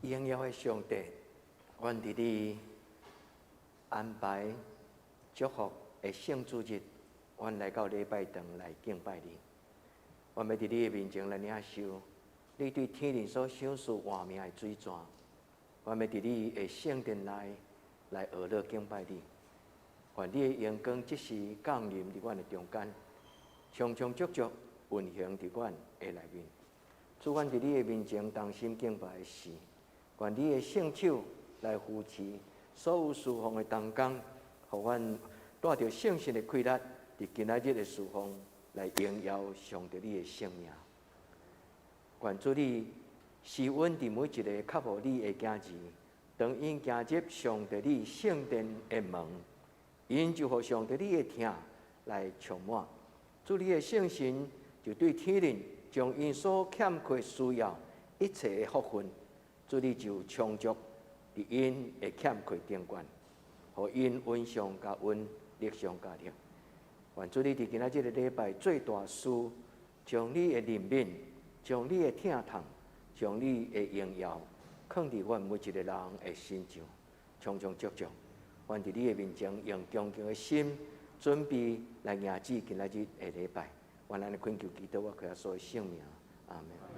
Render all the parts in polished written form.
荣耀的上帝，愿伫你安排祝福的圣主日，愿来到礼拜堂来敬拜你。愿要伫你的面前来领受你对天灵所赏赐换命的水泉。愿要伫你的圣殿内来学乐敬拜你。愿你的阳光即时降临伫阮的中间，充充足足运行伫阮的内面。主，阮伫你的面前同心敬拜的时，愿你的圣手来扶持所有侍奉的同工，互阮带着圣神的气力，伫今仔日的侍奉来荣耀上帝你的圣名。愿主你施恩伫每一个较无你的囝儿，当因行入上帝你圣殿的门，因就互上帝你的听来充满。主你的圣神就对天灵将因所欠缺需要一切的福分，主你就充足伫因的欠缺顶悬，互因恩上加恩，力上加力。愿主你伫今仔日的礼拜做大事，将你的怜悯，将你的疼痛，将你的荣耀，放伫阮每一个人的心上，充充足足。愿伫你的面前用恭敬的心，准备来迎接今仔日的礼拜。愿咱恳求祈祷，我靠所有圣名，阿门。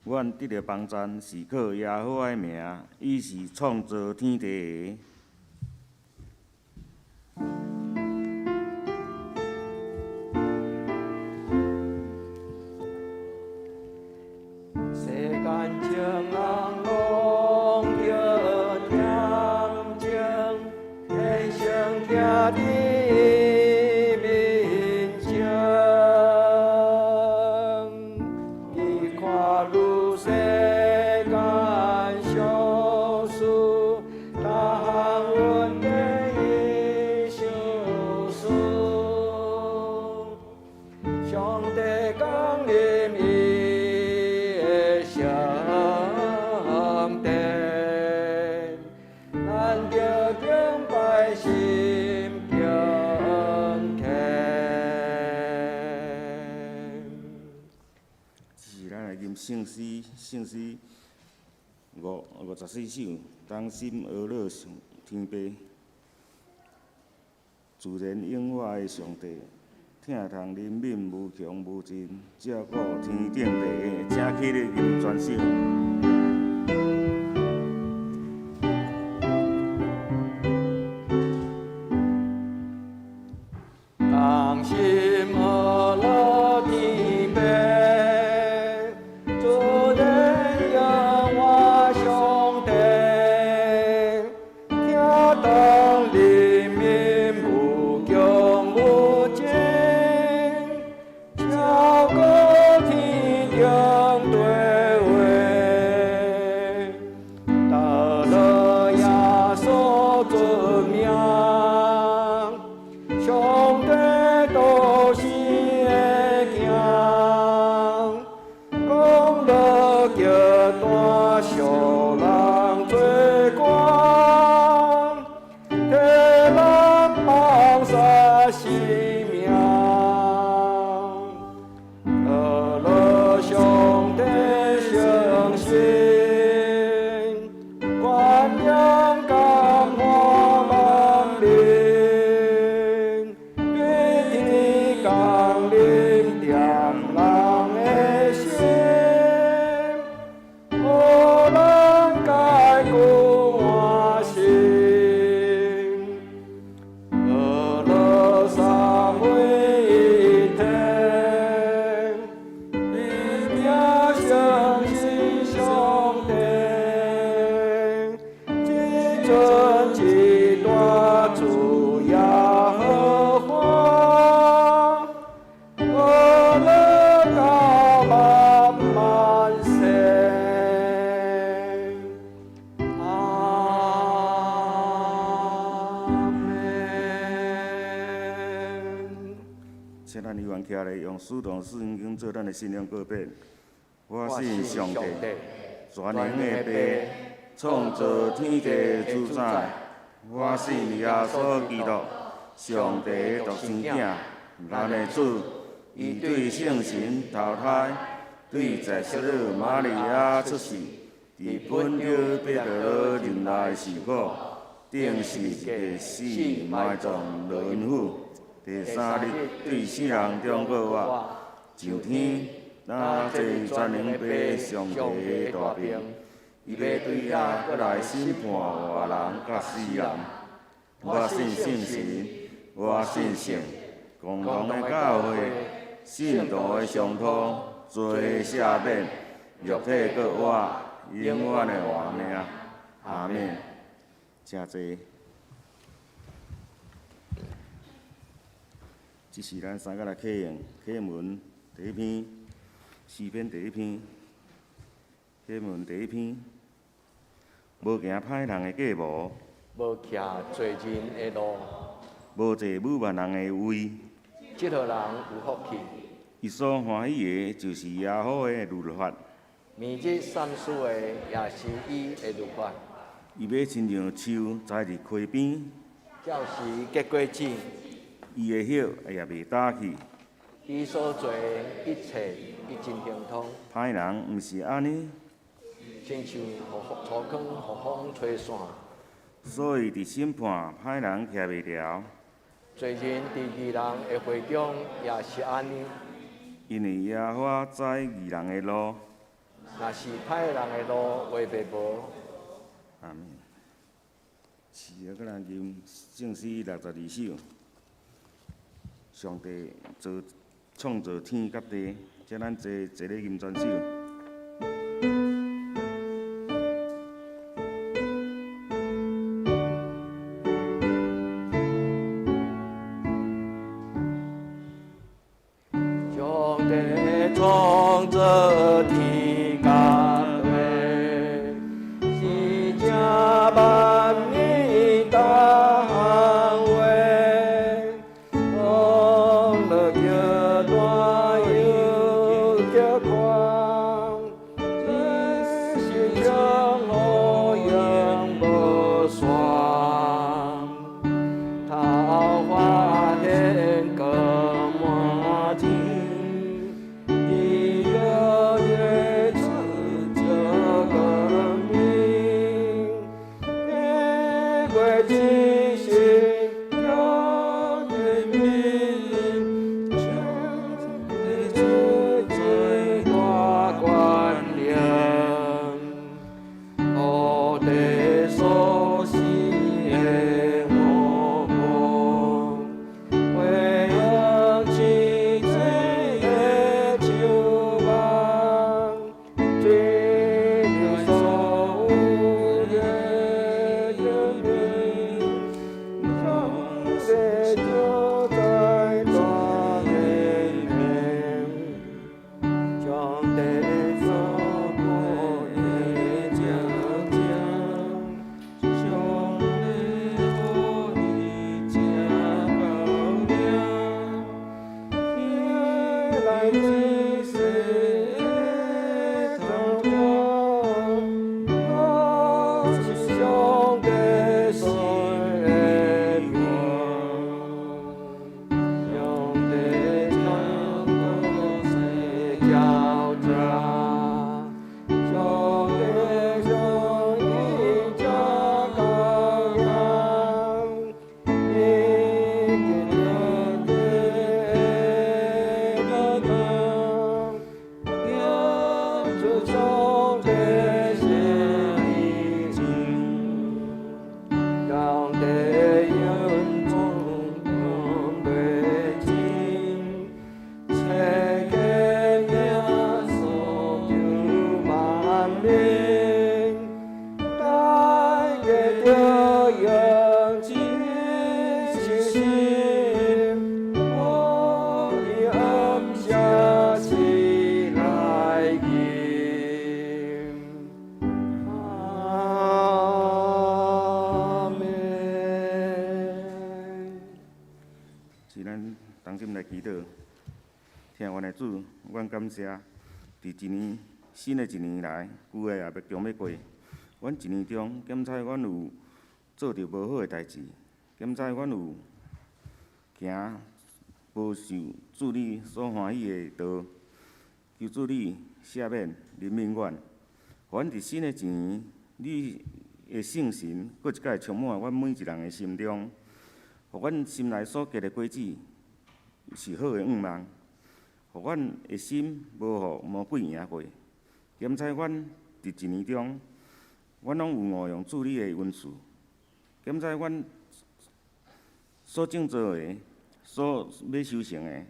阮得到帮赞是靠耶和华的名，伊是创造天地的。世间情人拢着恬静，天生徛伫面前。伊看愈世间俗事，逐项问题伊想思。上帝降临伊的圣殿，咱着敬拜心敬虔。这是咱来吟圣诗54首，当心阿乐上天父，自然永活的上帝，听通人民无穷无尽，照顾天顶地，请起立吟全首。当心阿乐天父，自然永活上帝，听当人民无穷无尽，照顾天顶地位，得了耶稣尊名。上帝都是会行，讲了叫大小人做官，替咱放下性命，得了上帝诚心，观念感化万民。降临点人的心，互咱解救换心，阿乐三位一体，伊名相信上帝，至尊至大主耶和华。请咱依愿起来，用使徒四圣经做咱的信仰告别。我信上帝，全能的父，创造天地主宰。我信耶稣基督，上帝的独生子，咱的主。伊对圣神投胎，对在昔日玛利亚出世，伫本着彼得罗人来受苦，顶死个死埋葬轮毂。第三日，对世人中过活，上天那坐全能父上帝的大病，伊要对遐搁来审判活人甲死人。我信圣神，我信圣，共同的教会，信徒的相通，罪赦免，肉体搁活，永远的活命。阿免。真济。这是咱三个来启用启文第一篇，诗篇第一篇，启文第一篇。无行歹人的计谋，无徛罪人的路，无坐侮慢人的位。这号人有福气。伊所欢喜的，就是耶和华的律法。明日三思的，也是伊的律法。伊要亲像树栽伫溪边，照时结果子。伊的叶也袂打去。伊所做一切，伊真行通。歹人毋是安尼，亲像粗糠互风吹散。所以伫审判歹人徛袂牢。罪人伫义人的会中也是安尼。因为耶和华知义人的路，若是歹人的路，话袂无。阿免。是啊，个人吟圣诗62首。上帝创造天甲地，这咱坐咧吟全首。上帝创造天甲地，是正万年当话，风落叫大又叫宽，这是将好永无双，桃花天各满天。听阮的主，阮感谢，伫一年新的一年来，旧的也要强要过。阮一年中，检采阮有做着无好的代志，检采阮有行无受主你所欢喜的道，求主你赦免怜悯阮。阮伫新的一年，你的圣神搁一摆充满阮每一人的心中，互阮心内所结的果子是好的愿望。互阮的心无互魔鬼赢过，检采阮伫一年中，阮拢有误用主你的恩赐，检采阮所种造的、所要修成的，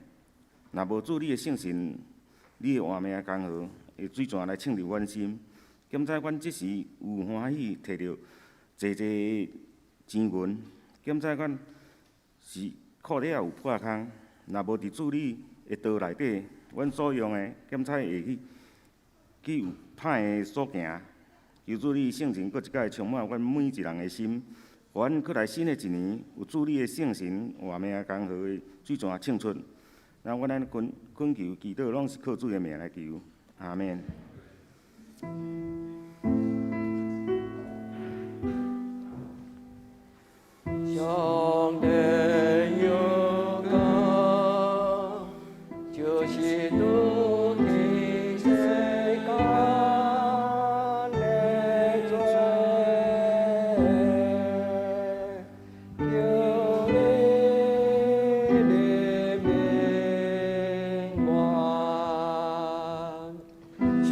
若无主你的圣神，你的换命功劳会水泉来冲入阮心，检采阮即时有欢喜摕到济济钱银，检采阮是裤底仔有破空，若无伫主你的道内底，阮所用的检采会去有歹的所行。求主你圣神搁一摆充满阮每一人的心，互阮搁来新的一年有主你的圣神换命功劳的水泉冲出。那阮安尼恳求祈祷，拢是靠主的名来求，阿免。上帝有个就是主的世间的罪，求你怜悯我，上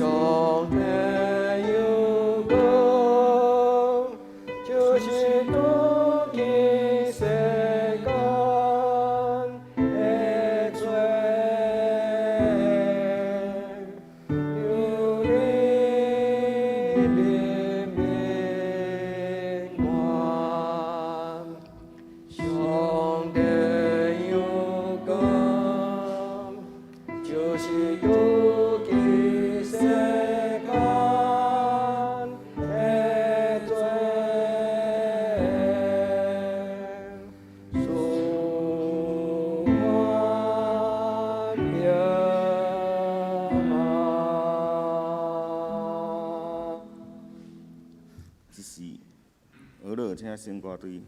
帝。是有其世间的罪，使我平安。这是俄勒请先歌队。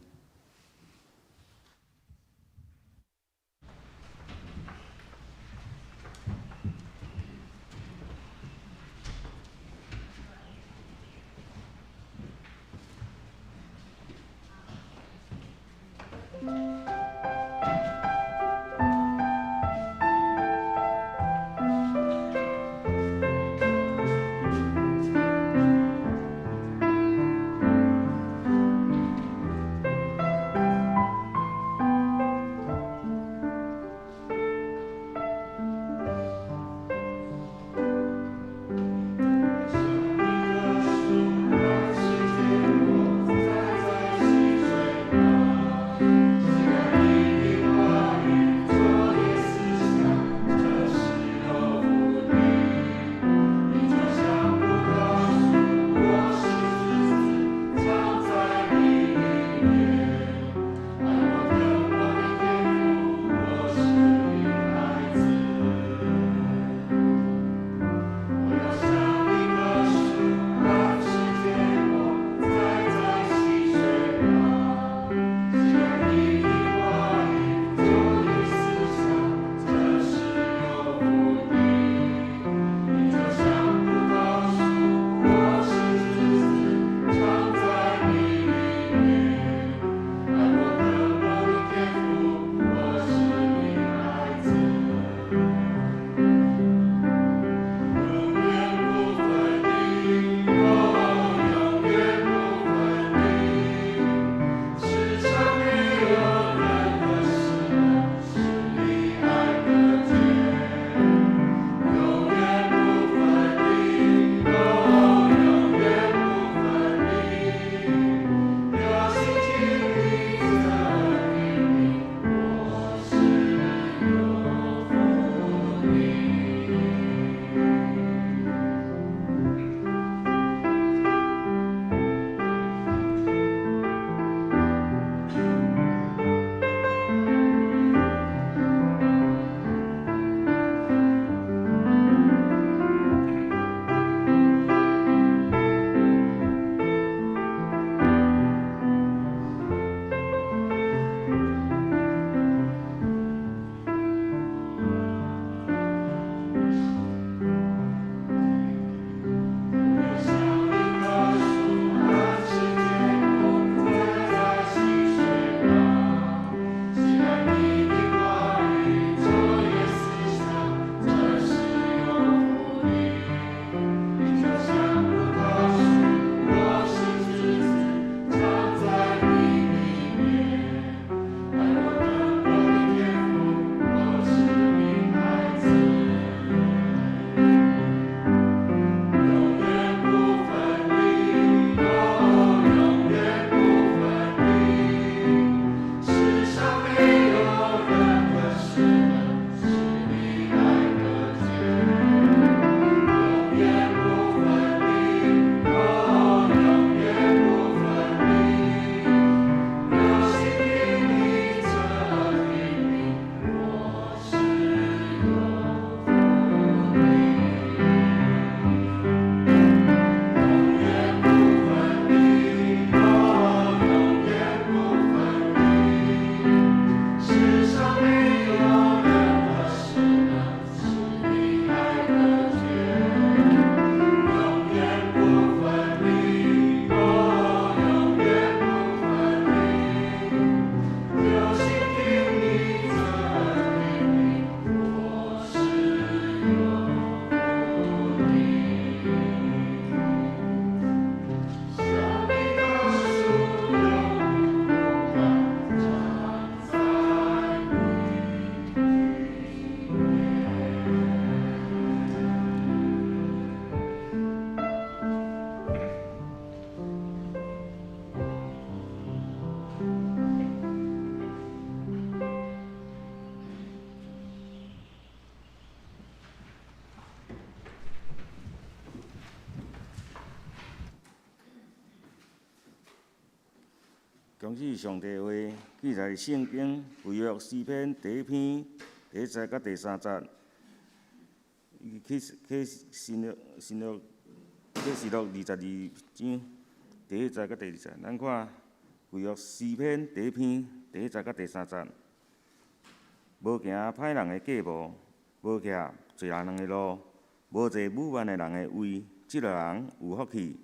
恭喜上帝话记载圣经旧约诗篇第一篇第一节到第三节，启示录22章第一节到第二节。咱看旧约诗篇第一篇第一节到第三节。无行歹人的计谋，无徛罪人的路，无坐侮慢的人的位，即个人有福气。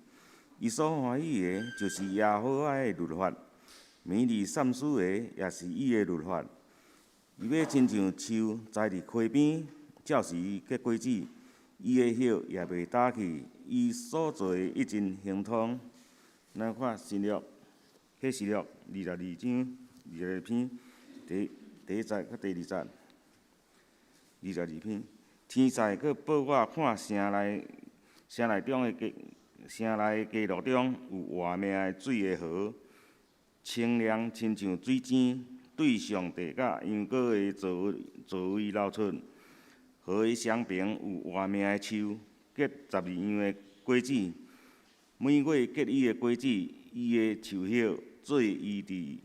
伊所欢喜的，就是耶和华的律法；每日善思的，也是伊的律法。伊要亲像树栽伫溪边，照时结果子，伊的叶也袂打去，伊所做的一尽亨通。咱看启示录22章22篇第一节到第二节，22篇。天使佫报我看城内街路中有活命的水的河，清凉亲像水晶，对上帝甲羊羔的座位流出。河的双边有活命的树，结12样的果子，每月结伊的果子，伊的树叶做伊伫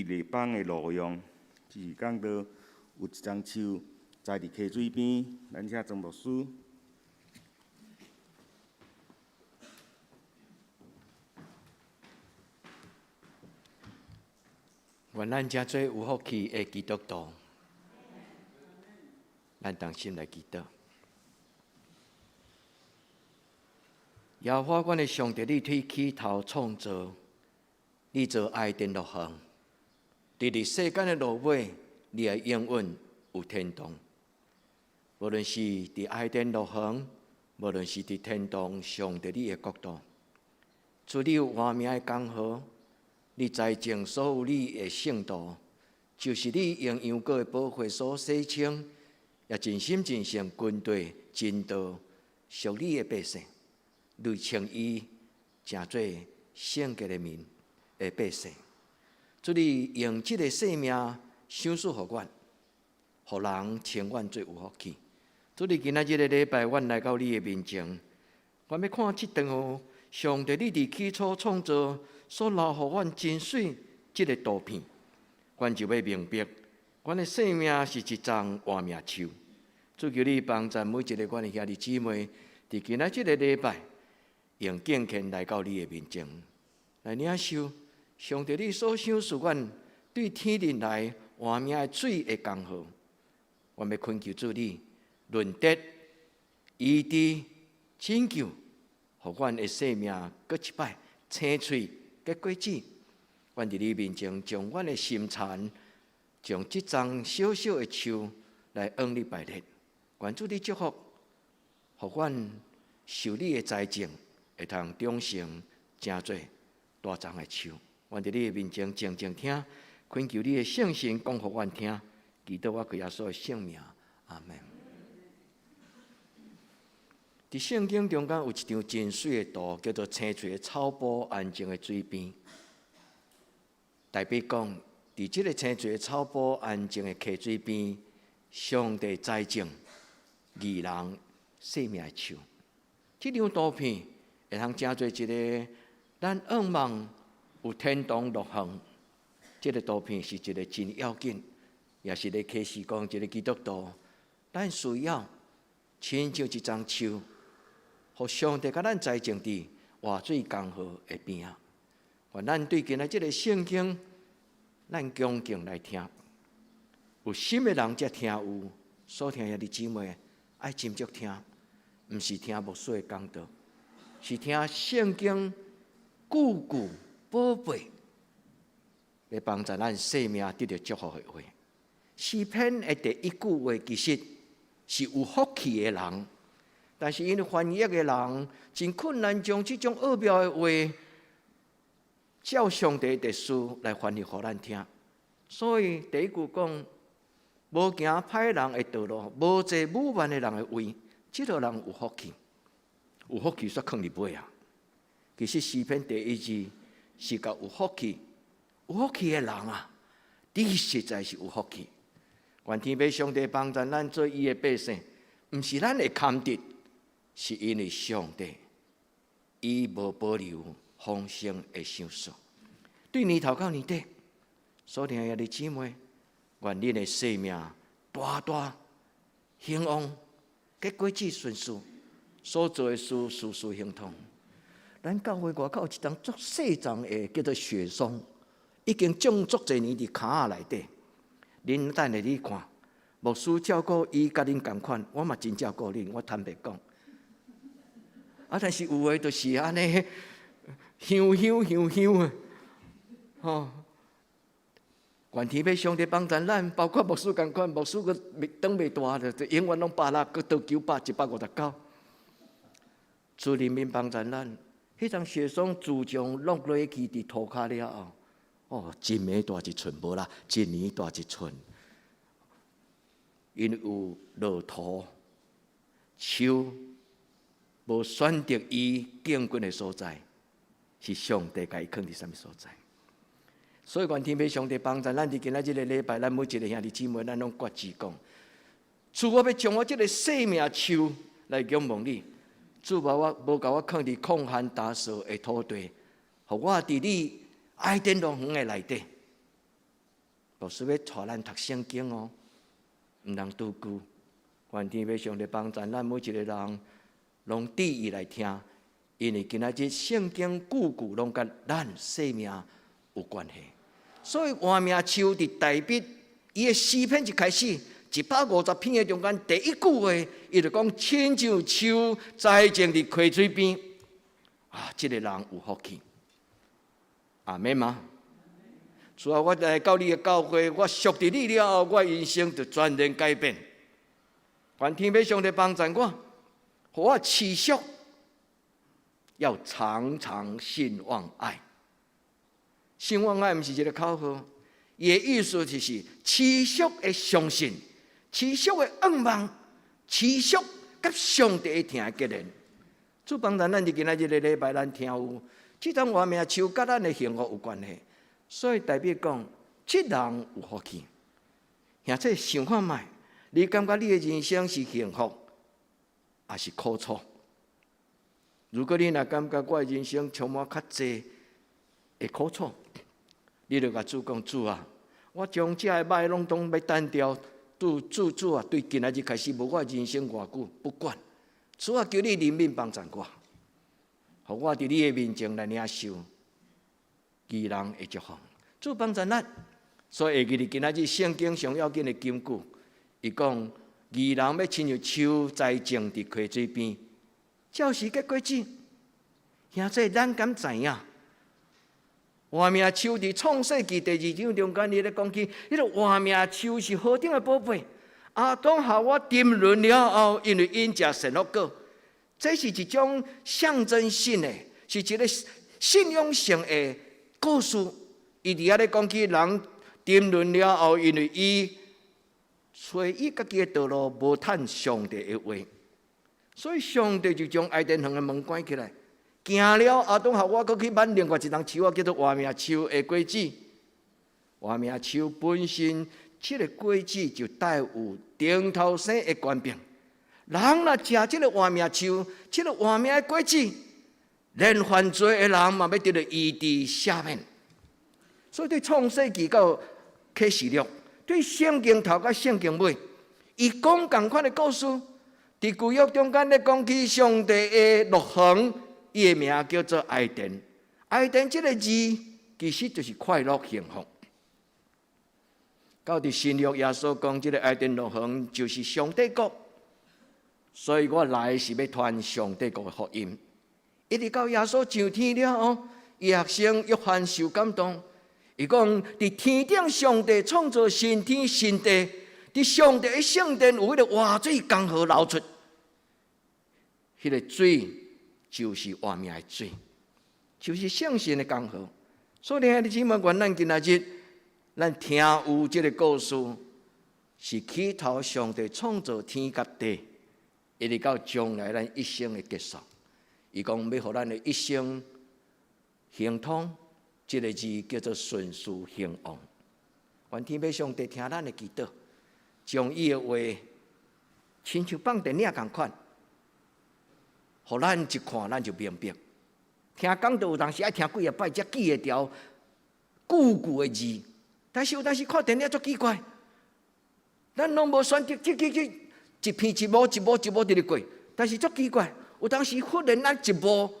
立邦的路用。就是讲到有一丛树栽伫溪水边，咱遐庄牧师。愿咱遮做有福气的基督徒，咱同心来祈祷。耶和华，阮的上帝，你推起头创造，你做爱电路行。伫伫世间的路尾，你的应允有天堂。无论是伫爱电路行，无论是伫天堂，上帝你的国度，主你有活命的江河，你在种所有你的圣徒，就是你用羊羔的宝血所洗清，也尽心尽性军队真道属你的百姓，你称伊诚做圣洁的民的百姓。主你用这个生命赏赐予阮，予人称阮最有福气。主你今仔日的礼拜，阮来到你的面前，阮要看这张上帝你伫起初创造所留予阮真水这个图片，阮就要明白，阮的生命是一丛活命树。主求你帮助每一个阮的兄弟姊妹，伫今仔这个礼拜，用敬虔来到你的面前，来领受上帝你所赏赐阮对天灵来活命的水的江河。阮要恳求主你论德、医治、拯救，互阮的生命搁一摆青翠结果子。阮伫你面前，将阮的心田，将这丛小小的树来往你摆列。愿主你祝福，互阮受你的栽种，会通长成真多大丛的树。阮伫你的面前静静听，恳求你的圣神讲互阮听，祈祷我靠耶稣的圣名，阿门。伫圣经中间有一张真水的图，叫做青翠的草坡，安静的水边。代表讲，伫即个青翠的草坡，安静的溪水边，上帝栽种义人生命的树。这张图片会通成做一个咱渴望有天堂乐园。这个图片是一个真要紧，也是咧启示讲一个基督徒，咱需要亲像一丛树，互上帝甲咱栽种伫活水江河的边啊。愿咱对今仔这个圣经，咱恭敬来听。有心的人才听有，所听兄弟姊妹爱斟酌听，毋是听牧师的讲道，是听圣经句句宝贝，来帮助咱生命得到祝福的话。诗篇的第一句话其实是有福气的人，但是因为翻译的人真困难，将这种奥妙的话，照上帝的书来翻译给咱听。所以第一句讲，无行歹人的道路，无坐侮慢的人的位，这个人有福气。有福气煞放入尾啊！其实诗篇第一字是讲有福气，有福气的人啊，你实在是有福气。愿天父上帝帮助咱做伊的百姓，毋是咱会堪得，是因为上帝伊无保留丰盛的赏赐。对年头到年底，所听的姊妹，愿恁的生命大大兴旺，结果子顺遂，所做的事事事亨通。咱教会外口有一张足细张的叫做雪松，已经种足侪年伫骹仔内底。恁等下你看，牧师照顾伊，甲恁共款，我嘛真照顾恁。我坦白讲，但是有诶就是安尼，香啊，吼！愿天要上帝帮助咱，包括牧师共款，牧师个长袂大的，永远拢100个到900、159。主人民帮助咱，迄张雪松自从落落去伫涂骹了后，一暝大一寸无啦，一年大一寸。因为有落土，树无选择伊建根的所在，是上帝甲伊放伫什么所在。所以，愿天父上帝帮助咱，伫今仔日个礼拜，咱每一个兄弟姊妹，咱拢决志讲：主，我要将我这个生命树来仰望你。主无甲我放伫旷旱打扫的土地，互我伫你爱典永远的内底。牧师要带咱读圣经哦，毋通拄久。愿天父上帝帮助咱每一个人，拢注意来听，因为今仔日圣经句句拢甲咱生命有关系。所以活命树伫大笔伊的诗篇一开始，150篇的中间第一句话，伊就讲：亲像树栽种伫溪水边，这个人有福气。阿们吗？主啊，我来到你的教会，我属伫你了后，我人生就全然改变。愿天父上帝帮助我，互我持续要常常信望爱。信望爱毋是一个口号，伊的意思就是持续的相信，持续的仰望，持续甲上帝听的结连。主帮助咱伫今仔日的礼拜，咱听有这张活命树甲咱的幸福有关系，所以代表讲，这人有福气。兄弟想看觅，你感觉你的人生是幸福，还是苦楚？如果你若感觉我的人生充满较济的苦楚，你就甲主讲：主啊，我将这的歹拢当要单掉。主啊，对今仔日开始无我人生偌久不管。主啊，求你怜悯帮助我，互我伫你的面前来领受义人的祝福。主帮助咱，所以下日今仔日圣经上要紧的金句，伊讲义人要亲像树栽种伫溪水边，照时结果子。兄弟，咱敢知影？活命树伫创世纪第2章中间，伊咧讲起，迄个活命树是何等的宝贝。亚当夏娃沉沦了后，因为因食善恶果，这是一种象征性的，是一个信仰性的故事。伊伫遐咧讲起人沉沦了后，因为伊找伊家己的道路，无趁上帝的话，所以上帝就将爱甸园的门关起来。行了，亚当夏娃搁去挽另外一丛树啊，叫做活命树的果子。活命树本身，这个果子就带有顶头生的权柄。人若食这个活命树，这个活命的果子，连犯罪的人嘛要得到医治赦免。所以对创世纪到启示录，对圣经头到圣经尾，伊讲同款的故事。伫旧约中间咧讲起上帝的乐园。伊的名叫做爱甸，爱甸这个字其实就是快乐幸福。到伫新约耶稣讲，这个爱甸乐园就是上帝国，所以我来是要传上帝国的福音。一直到耶稣上天了后，伊学生约翰受感动，伊讲伫天顶上帝创造新天新地，伫上帝的圣殿有迄个活水江河流出，迄个水。就是活命的水，就是圣神的江河。所以，兄弟姊妹，愿咱今仔日，咱听有这个故事，是起头上帝创造天甲地，一直到将来咱一生的结束。伊讲要互咱的一生亨通，这个字叫做顺遂兴旺。愿天父上帝听咱的祈祷，将伊的话，亲像放电影共款。互咱一看，咱就明白。听讲道有当时爱听几啊摆，才记会牢。句句的字，但是有当时看电影足奇怪，咱拢无选择，一片一幕伫咧过，但是足奇怪，有当时忽然咱一幕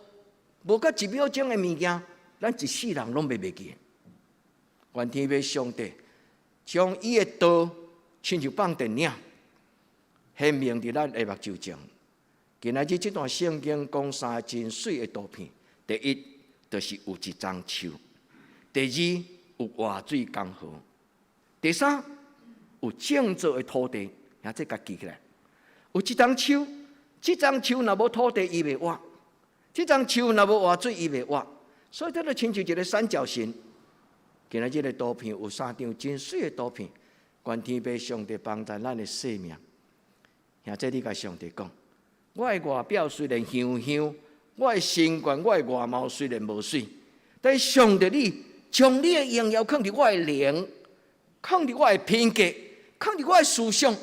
无到1秒钟的物件，咱一世人拢袂记。愿天父上帝将伊的道，亲像放电影，显明伫咱的目睭前。今仔日这段圣经讲3个真水的图片：第一，就是有一丛树；第二，有活水江河；第三，有种植的土地。啊，这甲记起来。有一丛树，这丛树若无土地，伊袂活；这丛树若无活水，伊袂活。所以，它就亲像一个三角形。今仔日的图片有3张真水的图片，愿天父上帝帮助咱的生命。现在你甲上帝讲，我的外表虽然香香，我的身躯、我的外貌虽然无水，但是上帝你将你的荣耀放伫我的灵，放伫我的品格，放伫我的思想，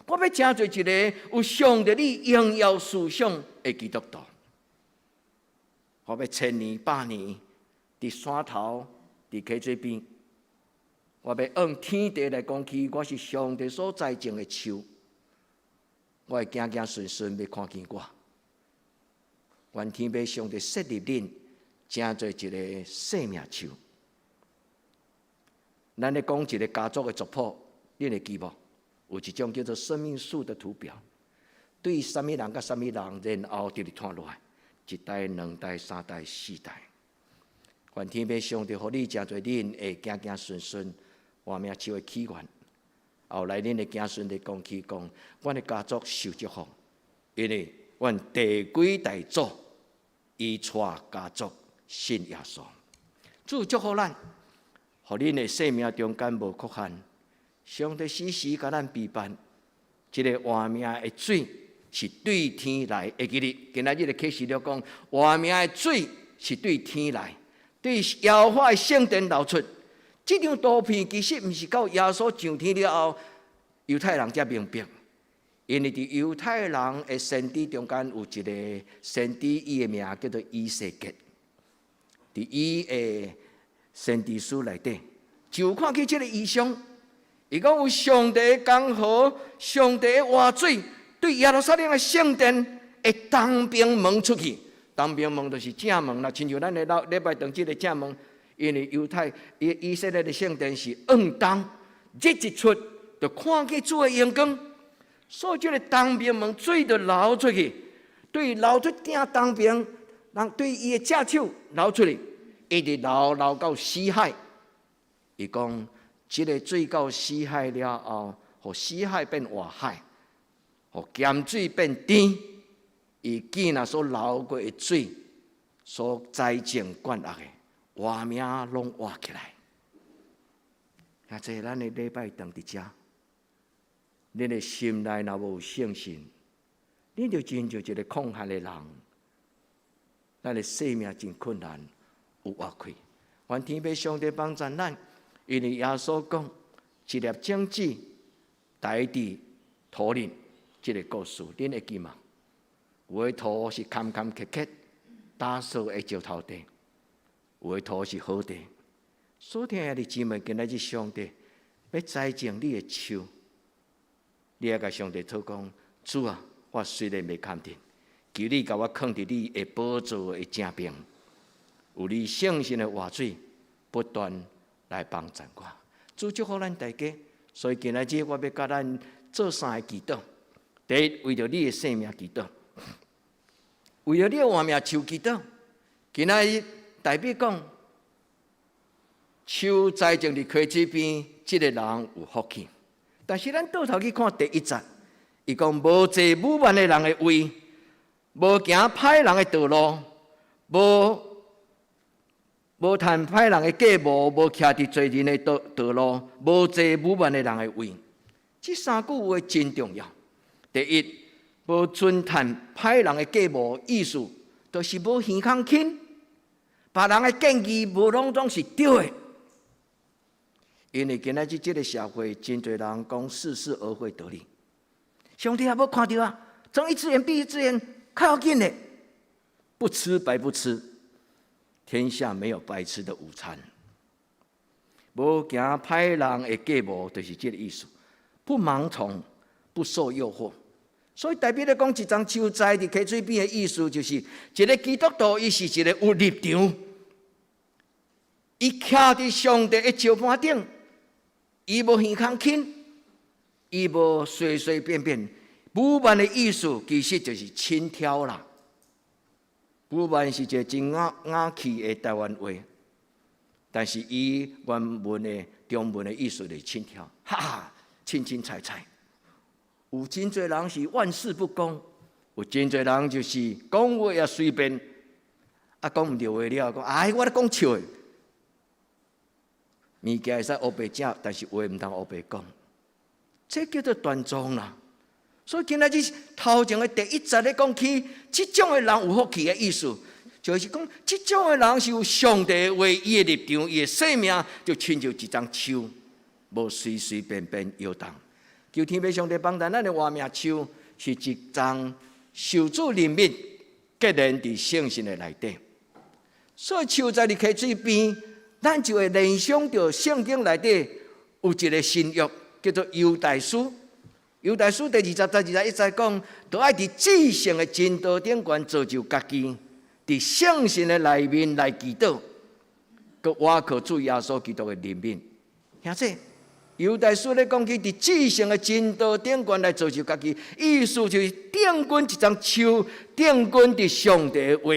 我要成做一个有上帝你荣耀思想的基督徒。我要1000年、100年，伫山头。伫溪水边，我要按天地来讲起，我是上帝所栽种的树，我会行行顺顺要看见我。愿天父上帝设立恁，成做一个生命树。咱咧讲一个家族的族谱，恁会记无？有一种叫做生命树的图表，对什么人甲什么人，然后直直传落来，1代、2代、3代、4代。愿天父上帝，互你成做恁会行行顺顺，活命树的起源。后来恁会行顺地讲起讲，阮的家族受祝福，因为阮第几代祖遗传家族信耶稣。主祝福咱，互恁的生命中间无缺陷。上帝时时甲咱陪伴，这个活命的水是对天来。会记哩，今仔日的启示了讲，活命的水是对天来。对耶和华的圣殿流出，这张图片其实毋是到耶稣上天了后，犹太人才明白，因为伫犹太人的先知中间有一个先知，伊的名叫做以西结。伫伊的先知书内底，就看见这个异象，伊讲有上帝的江河，上帝的活水，对耶路撒冷的圣殿会东边门出去。东边门就是正门啦，亲像咱的礼拜堂这个正门，因为犹太以色列的圣殿是暗东，日一出就看见主的阳光，所以这个东边门水就流出去，对流出顶东边，人对伊的正手流出去，一直流到死海。伊讲，这个水到死海了后，互死海变活海，互咸水变甜。伊见那所流过的水，所栽种灌压的活命拢活起来。啊，这咱的礼拜堂伫遮，恁的心内若无信心，恁就真像一个空闲的人，咱的生命真困难，有活亏。愿天父上帝帮助咱，因为耶稣讲，一粒种子栽伫土里，这个故事恁会记吗？有的土是坎坎坷坷，打扫的石头地；有的土是好地。所听的姊妹，今仔日上帝要栽种你的树，你要甲上帝祷讲：主啊，我虽然未看见，求你甲我放伫你的宝座的正边，有你圣神的活水不断来帮助我。主祝福咱大家。所以今仔日我要甲咱做3个祈祷：第一，为着你的生命祈祷。为了你的活命树祈祷，今仔日代表讲，树栽种伫溪水边，这个人有福气。但是咱倒头去看第1节，伊讲无坐武万的人的位，无行歹人的道路，无趁歹人的计谋，无徛伫罪人的道路，无坐武万的人的位。这3句话真重要。第一，无遵趁歹人的计谋，意思就是无耳孔轻，别人的建议无拢总是对的。因为今仔日这个社会，真侪人讲似是而非道理。上帝也无看到啊，睁一只眼闭一只眼，较要紧的，不吃白不吃，天下没有白吃的午餐。无行歹人的计谋，就是这个意思。不盲从，不受诱惑。所以代表咧讲，一张树栽伫溪水边的意思，就是一个基督徒，伊是一个有立场，伊徛伫上帝的石盘顶，伊无耳孔轻，伊无随随便便。武万的意思其实就是轻佻啦。武万是一个真雅气的台湾话，但是伊原文的中文的意思就是轻佻，哈哈，轻轻踩踩。有真侪人是万事不公，有真侪人就是讲话也随便，讲唔对话了，讲哎，我咧讲笑的。物件会使黑白食，但是话唔通黑白讲，这叫做端庄啦。所以今仔日头前的第一节咧讲起，这种的人有福气的意思，就是讲这种的人是有上帝的话，伊的立场，伊的生命就亲像一张树，无随随便便摇动。求天父上帝帮咱的活命树，是一张受主怜悯、结连伫圣神的内底。所以树在溪水边，咱就会联想到圣经内底有一个新约，叫做犹大书。犹大书第20章一再讲，都爱伫至圣的真道顶悬造就家己，伫圣神的内面来祈祷，佮倚靠主耶稣基督的怜悯。兄弟，犹大书咧讲起伫至圣的真道顶悬来造就家己，意思就是顶悬一张树，顶悬伫上帝的话，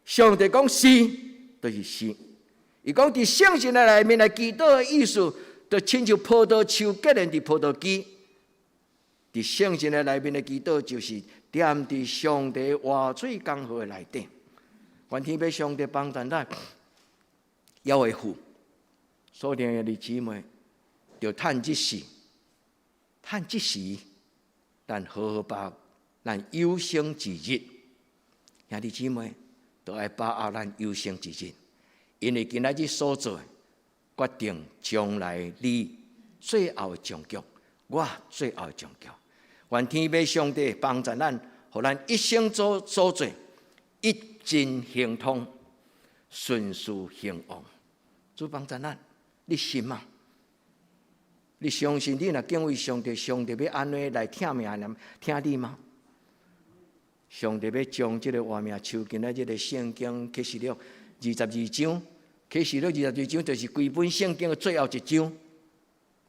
上帝讲是，就是是。伊讲伫圣神的内面来祈祷的意思，就亲像葡萄树结连伫葡萄枝。伫圣神的内面的祈祷，就是踮伫上帝活水江河的内底。愿天父上帝帮咱，要会富，所有的姊妹，就趁即时，咱好好把握咱有生之日。兄弟姊妹，都爱把握咱有生之日，因为今仔日所做，决定将来你最后的终局，我最后的终局。愿天父上帝帮助咱，互咱一生所做，一尽亨通，顺事兴旺。主帮助咱，你信吗？你相信你若敬畏上帝，上帝要安怎来听命令听你吗？上帝要将这个活命树，今仔日的圣经启示录22章，启示录22章就是规本圣经的最后一章。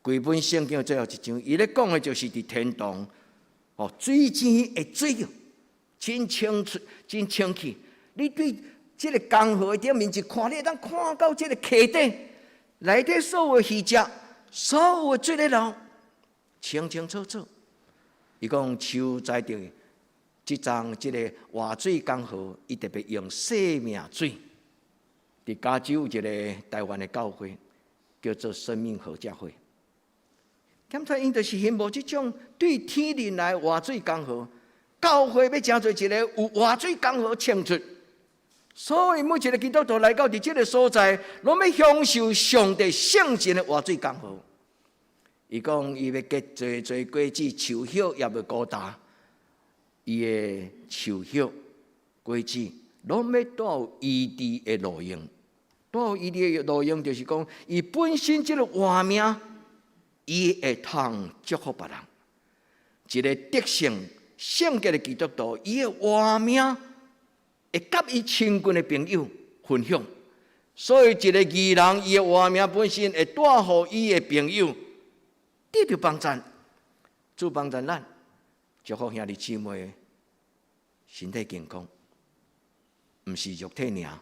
规本圣经的最后一章，伊咧讲的就是伫天堂。水井的水真清楚，真清气。你对这个江河顶面一看，你会当看到这个溪底内底所有的鱼只，所有的水咧流，清清楚楚。伊讲树栽着这张这个活水江河，伊特别用生命水。伫加州有一个台湾的教会，叫做生命合家会。检查因就是羡慕这种对天灵来活水江河，教会要成做一个有活水江河清出，所以每一个基督徒来到伫这个所在，拢要享受上帝圣神的活水江河。伊讲伊要结侪果子，树叶也要高大，伊的树叶果子拢要带有伊治的路用，带有伊治的路用，就是讲伊本身这个活命。伊会通祝福别人，一个得胜圣洁的基督徒，伊的活命会甲伊亲近的朋友分享。所以一个义人，伊的活命本身会带予伊的朋友得到帮助。主帮助咱，祝福兄弟姊妹身体健康，毋是肉体尔，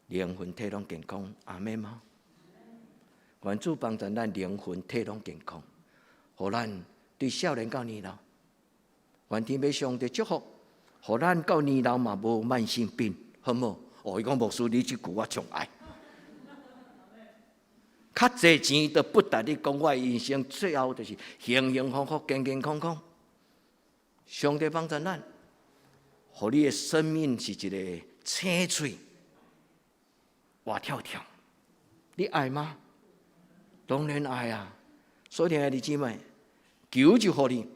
灵魂体拢健康。阿们吗？愿主帮助咱灵魂体拢健康，互咱对少年到年老，愿天父上帝祝福，互咱到年老嘛无慢性病，好无？伊讲牧师，你这句我上爱。较侪钱都不值你讲我人生最后就是幸幸福福、健健康康。上帝帮助咱，互你的生命是一个青翠、活跳跳。你爱吗？当然爱啊！所以亲爱的姊妹，求就互你。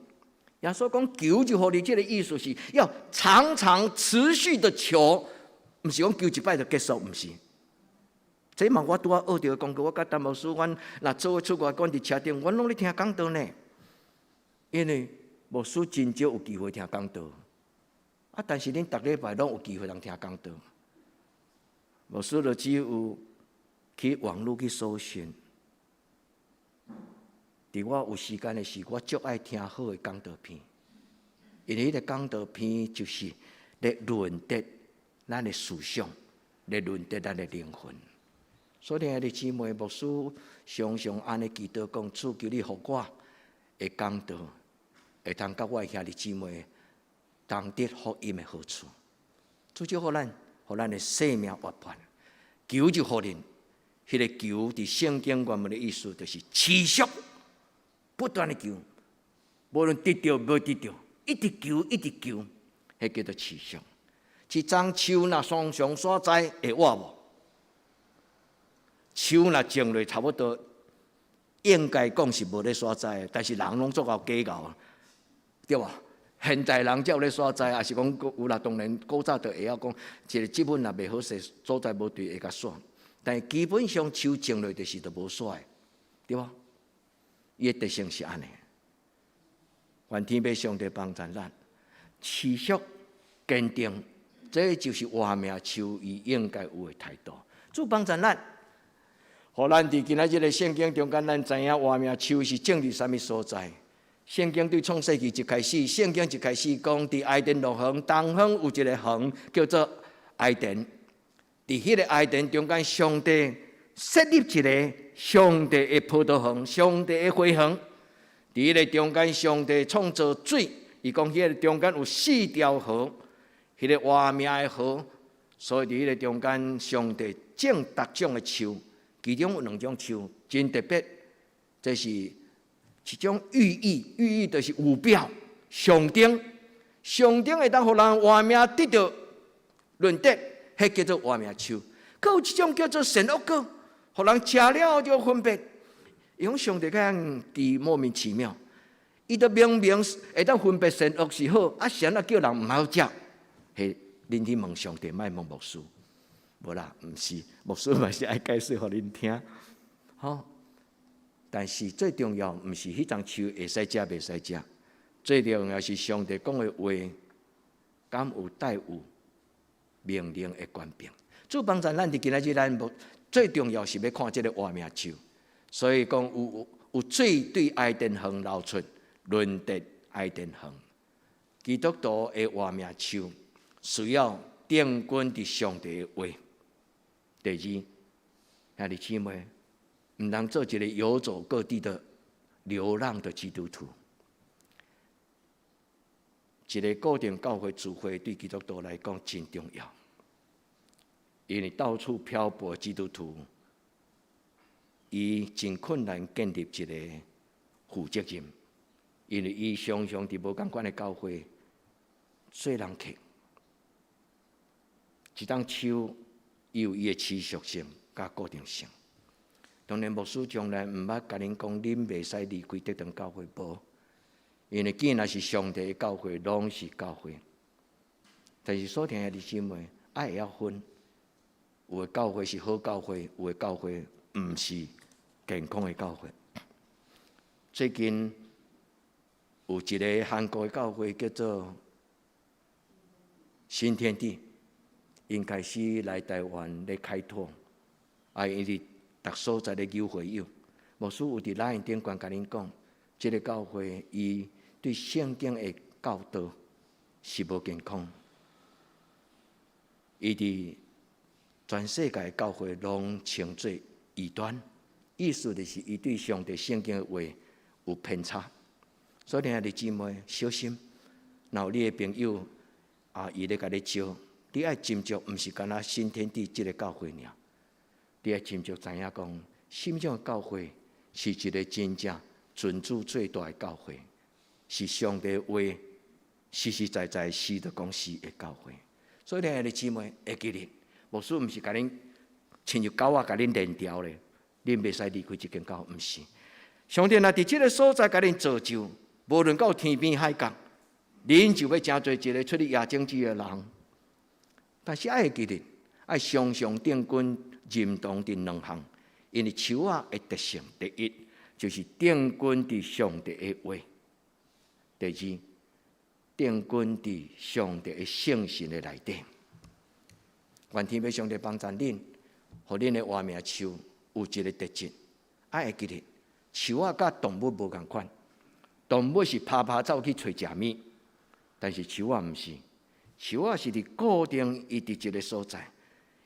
耶稣讲求就互你，这个意思是要常常持续的求，不是讲求一摆就结束，不是。这嘛我拄仔学到的功课，我甲陈牧师，阮若做伙出外，阮伫车顶，阮拢咧听讲道呢。因为牧师真少有机会听讲道，但是恁逐礼拜拢有机会通听讲道。牧师就只有去网络去搜寻。伫我有时间的时，我足爱听好的讲道片，因为迄个讲道片就是咧论得咱的思想，咧论得咱的灵魂。所以，兄弟姊妹，牧师常常安尼祈祷讲：主求你互我的讲道，会通甲我的兄弟姊妹同得福音的好处。主就互咱的生命活伴。求就互恁，迄个求伫圣经原文的意思，就是持续。不断的求，无论得到无得到，一直求，一直求，迄叫做持续。一丛树若常常所在会活无？树若种落差不多，应该讲是无咧所在，但是人拢做到假搞，对吧？现代人才有咧所在，也是讲有啦。当然，古早就会晓讲，一个基本若袂好势，所在无对会甲煞。但是基本上树种落就是都无煞，对吧？伊的特性是安尼，愿天父上帝帮助咱，持续坚定，这就是活命树伊应该有的态度。主帮助咱，互咱伫今仔日的圣经中间，咱知影活命树是种伫啥物所在。圣经对创世纪一开始，圣经一开始讲，伫埃甸路旁东方有一个园，叫做埃甸。伫迄个埃甸中间，上帝设立一个上帝的葡萄园，上帝的花园。伫迄个中间，上帝创造水，伊讲迄个中间有4条河，迄个活命的河。所以伫迄个中间，上帝种各种的树，其中有2种树真特别，这是一种寓意，寓意就是有表象征，象征会当互人活命得到论德，迄叫做活命树。佫有一种叫做善恶果。互人食了就分别，伊讲上帝较伫莫名其妙，伊都明明会当分别善恶是好，善叫人毋好食，嘿，恁去问上帝，莫问牧师，无啦，毋是，牧师嘛是爱解释互恁听，吼。但是最重要，毋是迄丛树会使食袂使食，最重要是上帝讲的话，敢有带有命令的权柄。主帮助咱伫今仔日咱无。最重要是要看这个活命树，所以讲有水对埃甸园流出，论得埃甸园。基督徒的活命树需要定根伫上帝的话。第二，兄弟姊妹，毋通做一个游走各地的流浪的基督徒。一个固定教会聚会对基督徒来讲真重要。因为到处漂泊的基督徒，伊真困难建立一个负责任，因为伊常常伫无共款的教会做人客。一丛树伊有伊的持续性甲固定性。当然，牧师从来毋捌甲恁讲，恁袂使离开这堂教会无，因为既然是上帝的教会，拢是教会。但是所听的弟兄妹，爱会晓分。有的教会是好教会，有的教会毋是健康的教会。最近有一个韩国的教会叫做新天地，因开始来台湾咧开拓，因伫逐所在咧揪会友。牧师有伫LINE顶管甲恁讲，这个教会伊对圣经的教导是无健康，伊伫全世界教会拢称作异端，意思就是伊对上帝圣经的话有偏差。所以兄弟姊妹小心，若有你的朋友伊咧甲你招，你爱斟酌，毋是干那新天地这个教会尔，你爱斟酌知影讲，什么种的教会是一个真正尊主最大的教会，是上帝的话实实在在是的讲是的教会。所以兄弟姊妹会记得。牧师毋是甲恁亲像狗仔甲恁链条咧，恁袂使离开这间教，毋是。上帝若伫这个所在甲恁造就，无论到天边海角，恁就要真做一个出去夜政治的人。但是爱记得，爱常常定根认同伫2项，因为树仔的特性，第一就是定根伫上帝的话；第二，定根伫上帝的圣神的内底。愿天父上帝帮助恁，互恁的活命树有一个特质，会记得树仔甲动物无共款，动物是爬爬走去找食物，但是树仔毋是，树仔是伫固定伊伫一个所在，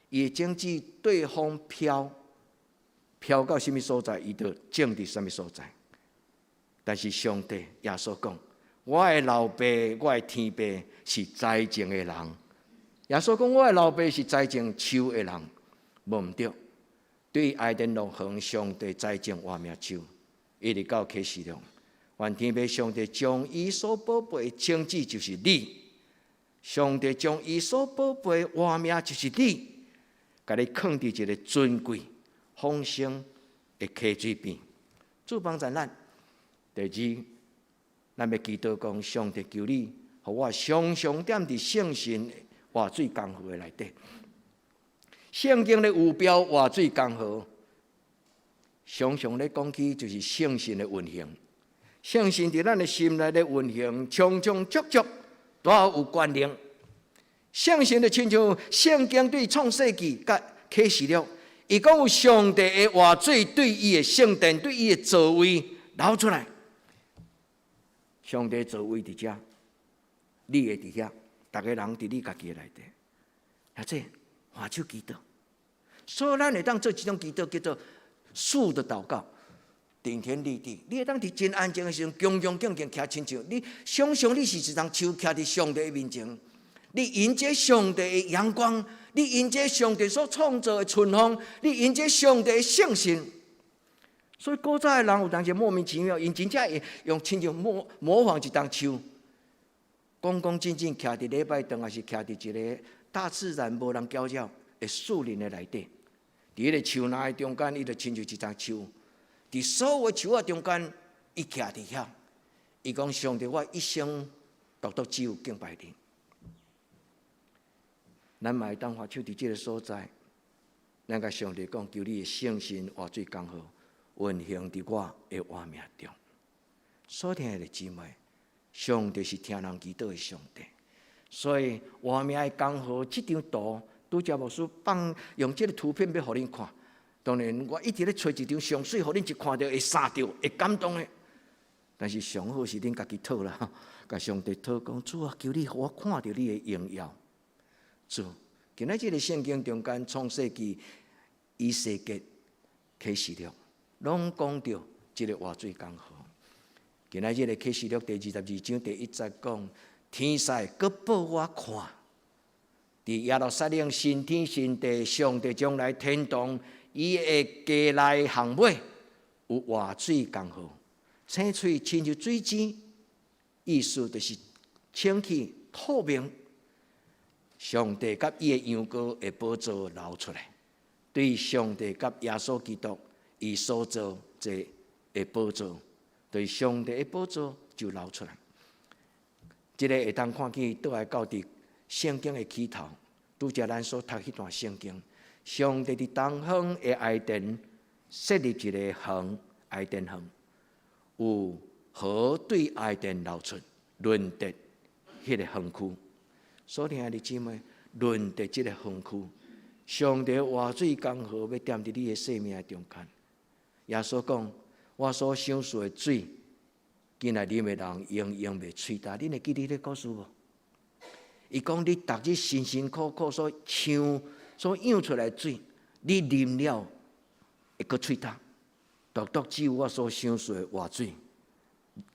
伊的种子对风飘到什么所在，伊就种伫什么所在。但是上帝耶稣讲，我的老爸，我的天父是栽种的人。耶稣讲，我的老爸是栽种树的人，无毋对。对于爱丁乐园，上帝栽种活命树，一直到启示录，愿天父上帝将伊所宝贝的种子就是你，上帝将伊所宝贝的活命就是你，甲你放伫一个尊贵、丰盛的溪水边。主帮助咱。第二，咱要祈祷讲，上帝求你，互我常常踮伫圣神活水江河的内底。圣经的有标活水江河，常常咧讲起就是圣神的运行。圣神伫咱的心内咧运行，常常足足都有关联。圣神就亲像圣经对创世纪甲启示录，伊讲有上帝的活水对伊的圣殿、对伊的座位流出来。上帝座位伫遮，你会伫遐，逐个人伫你家己的内底，或者换手祈祷。所以咱会当做一种祈祷，叫做树的祷告，顶天立地。你会当伫真安静的时候，恭恭敬敬徛亲像，你想象你是一丛树徛伫上帝的面前，你迎接上帝的阳光，你迎接上帝所创造的春风，你迎接上帝的圣神。所以古早的人有当时莫名其妙，因真正会用亲像模仿一丛树，公公正正徛伫礼拜堂，还是徛伫一个大自然无人搅扰的树林的内底。伫迄个树林的中间，伊就亲像一丛树，伫所有的树仔中间，伊徛伫遐。伊讲：上帝，我一生独独只有敬拜你。咱嘛会当发手伫即个所在，咱甲上帝讲：求你的圣神活水江河运行伫我的活命中。所听的姊妹，上帝是听人祈祷的上帝，所以活命的江河这张图，拄则牧师用这个图片要互恁看。当然，我一直咧找一张上水，互恁一看到会杀着、会感动的。但是上好是恁家己讨啦，甲上帝讨讲：主啊，求你互我看到你的荣耀。主，今仔这个圣经中间创世纪、以西结、启示录，拢讲到这个活水江河。今仔这个启示录第22章第1节讲：天使阁报我看，伫耶路撒冷新天新地，上帝将来天堂，伊的家内巷尾有活水江河，青水亲像水晶，意思就是清气透明。上帝甲伊的羊羔的宝座流出来，对上帝甲耶稣基督伊所做这的宝座，对上帝的宝座就流出来。这个会当看见倒来到伫圣经的起头，拄则咱所读迄段圣经，上帝伫东方的爱殿设立一个园，爱殿园，有河对爱殿流出，润泽迄个园区。所听的姊妹，润泽这个园区，上帝活水江河要踮伫你的生命中间。耶稣讲：我所想述的水，今来啉的人永远袂喙焦。恁会记得这个故事无？伊讲：你逐日辛辛苦苦所养出来的水，你啉了会阁喙焦。独独只有我所想述的活水，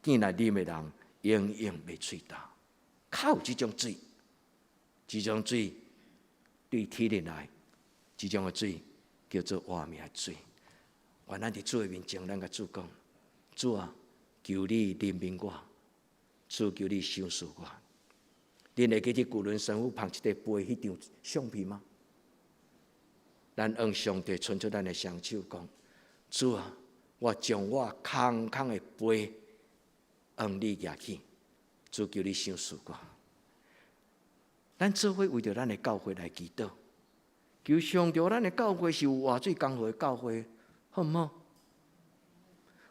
今来啉的人永远袂喙焦。较有这种水。这种水对体力来，这种的水叫做活命的水。愿咱伫主的面前，咱甲主讲：主啊，求你怜悯我，主求你赏赐我。恁会记得古伦神父捧一块杯迄张相片吗？咱向上帝伸出咱的双手，讲：主啊，我将我空空的杯向你举起，主求你赏赐我。咱做伙为着咱的教会来祈祷，求上帝，咱的教会是有活水江河的教会，好唔好？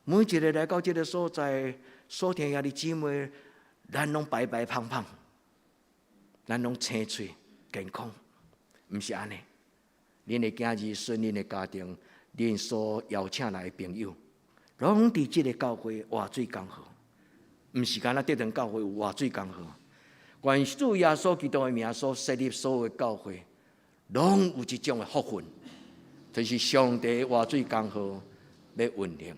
每一个来到这个所在，所听兄弟姊妹，咱拢白白胖胖，咱拢青翠健康，唔是安尼。恁的囝儿孙，恁的家庭，恁所邀请来的朋友，拢伫这个教会活水江河，唔是干那这堂教会有活水江河。愿主耶稣基督的名所设立所有的教会，拢有这种的福分，就是上帝活水江河要运行。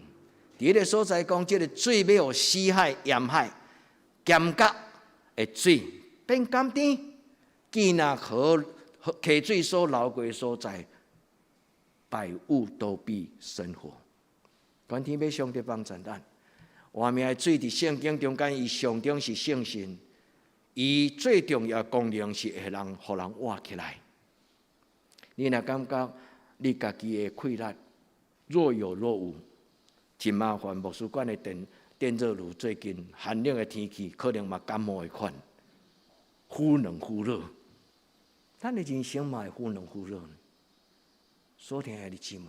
伫迄个所在讲，这个水要有死海、盐海、咸角的水变甘甜，既那河水所流过的所在，百物都必生活。愿天父上帝帮助咱。外面的水伫圣经中间，伊上中是圣神，伊最重要的功能是会互人活起来。你若感觉你家己的溃烂若有若无，真麻烦。牧师馆的电热炉最近寒冷的天气，可能嘛感冒的款，忽冷忽热。咱的人生嘛会忽冷忽热呢。所听兄弟姊妹，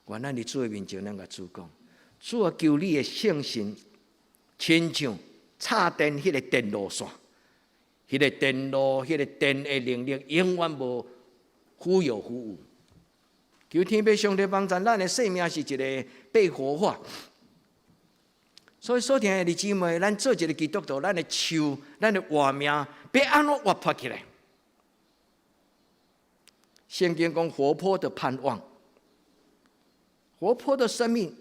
愿咱伫主的面前，咱甲主讲：主啊，求你的圣神，亲像插电迄个电路线，迄个电路、迄个电的能力，永远无忽有忽无。求天父上帝帮助，咱的生命是一个被活化。所以所听的姊妹，咱做一个基督徒，咱的手、咱的活命，要安怎活泼起来？圣经讲活泼的盼望，活泼的生命。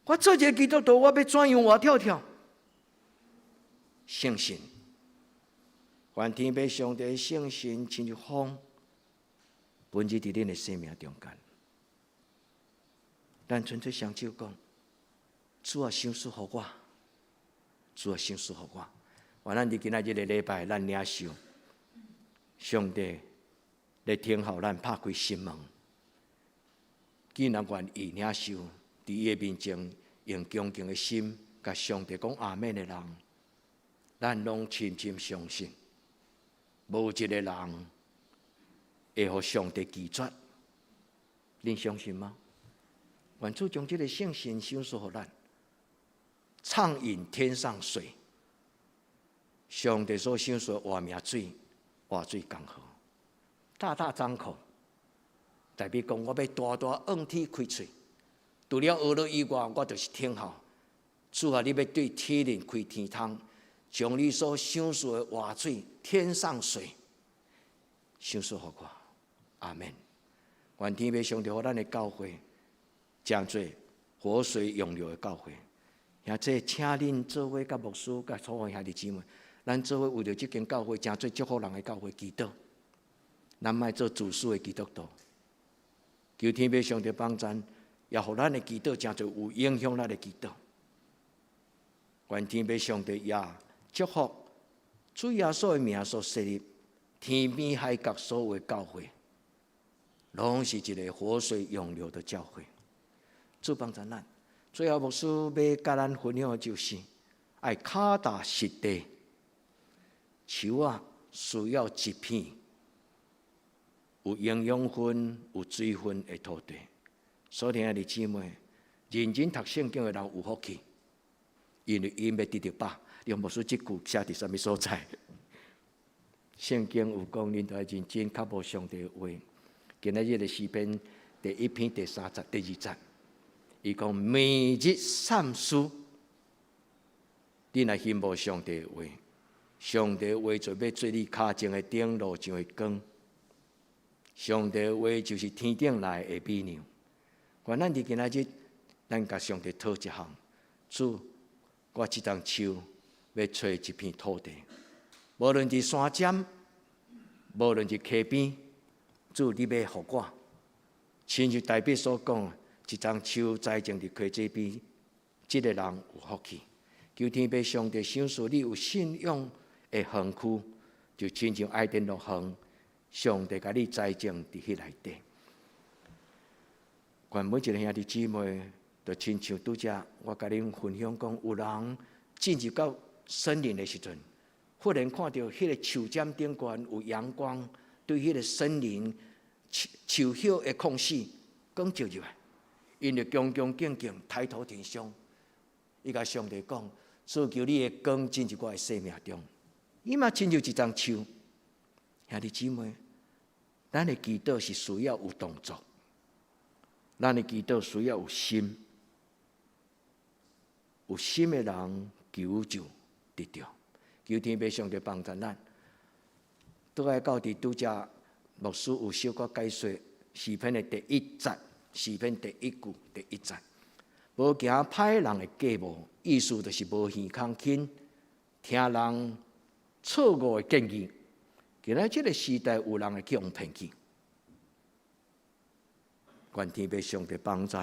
我做一个基督徒，我要怎样活跳跳？圣神，愿天父上帝的圣神亲像风，本质伫恁的生命中间。咱纯粹双手讲，主啊，赏赐予我，主啊，赏赐予我。愿咱伫今仔日的礼拜，咱领受上帝来听候咱拍开心门。既然愿意领受，伫伊的面前用恭敬的心，甲上帝讲阿们的人，咱拢深深相信，无一个人会互上帝拒绝。恁相信吗？愿主将这个圣神赏赐予咱，畅饮天上水。上帝所赏赐的活命水，活水江河，大大张口，代表讲我要大大仰天开嘴。除了学了以外，我就是听候。主啊，你要对天人开天窗，将你所赏赐的活水、天上水赏赐予我。阿们。愿天父上帝，互咱的教会真做活水涌流的教会。也这请恁做伙甲牧师、甲所有兄弟姊妹，咱做伙为着这间教会，真做祝福人的教会祈祷。咱莫做自私的基督徒。求天父上帝帮助，也互咱的祈祷真做有影响咱的祈祷。愿天父上帝也祝福主耶稣的名所设立天边海角所有的教会，拢是一个活水涌流的教会。主帮助咱。最后牧师要甲咱分享的就是爱脚踏实地，树啊需要一片有营养分、有水分的土地。所听的姊妹，认真读圣经的人有福气，因为伊要得到饱。用牧师这句写伫什么所在？圣经有讲，恁要认真靠无上帝的话。今仔日的诗篇第1篇第3节、第2节，伊讲每日三思。你若信无上帝的话，上帝的话就要做你脚前的灯，路上的光。上帝的话就是天顶来的美娘。愿咱伫今仔日，咱甲上帝讨一项，主，我这张手要找一片土地，无论是山尖，无论是溪边，主你要互我，亲像大笔所讲，一张手栽种伫溪这边，这个人有福气。求天父上帝赏赐你有信仰的园区，就亲像爱丁乐园，上帝甲你栽种伫迄内底。愿每一个兄弟姊妹，就亲像拄则我甲恁分享讲，有人进入到森林的时阵，忽然看到迄个树尖顶悬有阳光，对迄个森林树叶的空隙光照入来，因就恭恭敬敬抬头挺胸，伊甲上帝讲：所求你的光进入我的生命中。伊嘛亲像一丛树，兄弟姊妹，咱的祈祷是需要有动作，咱的祈祷需要有心，有心的人求就得着。求天父上帝帮助咱。倒来到伫拄则牧师有小可解说诗篇的第1节，诗篇第1句第1节，无行歹人的计谋，意思就是无耳空轻，听人错误的建议。今仔这个时代有人会去用骗去，愿天父上帝帮助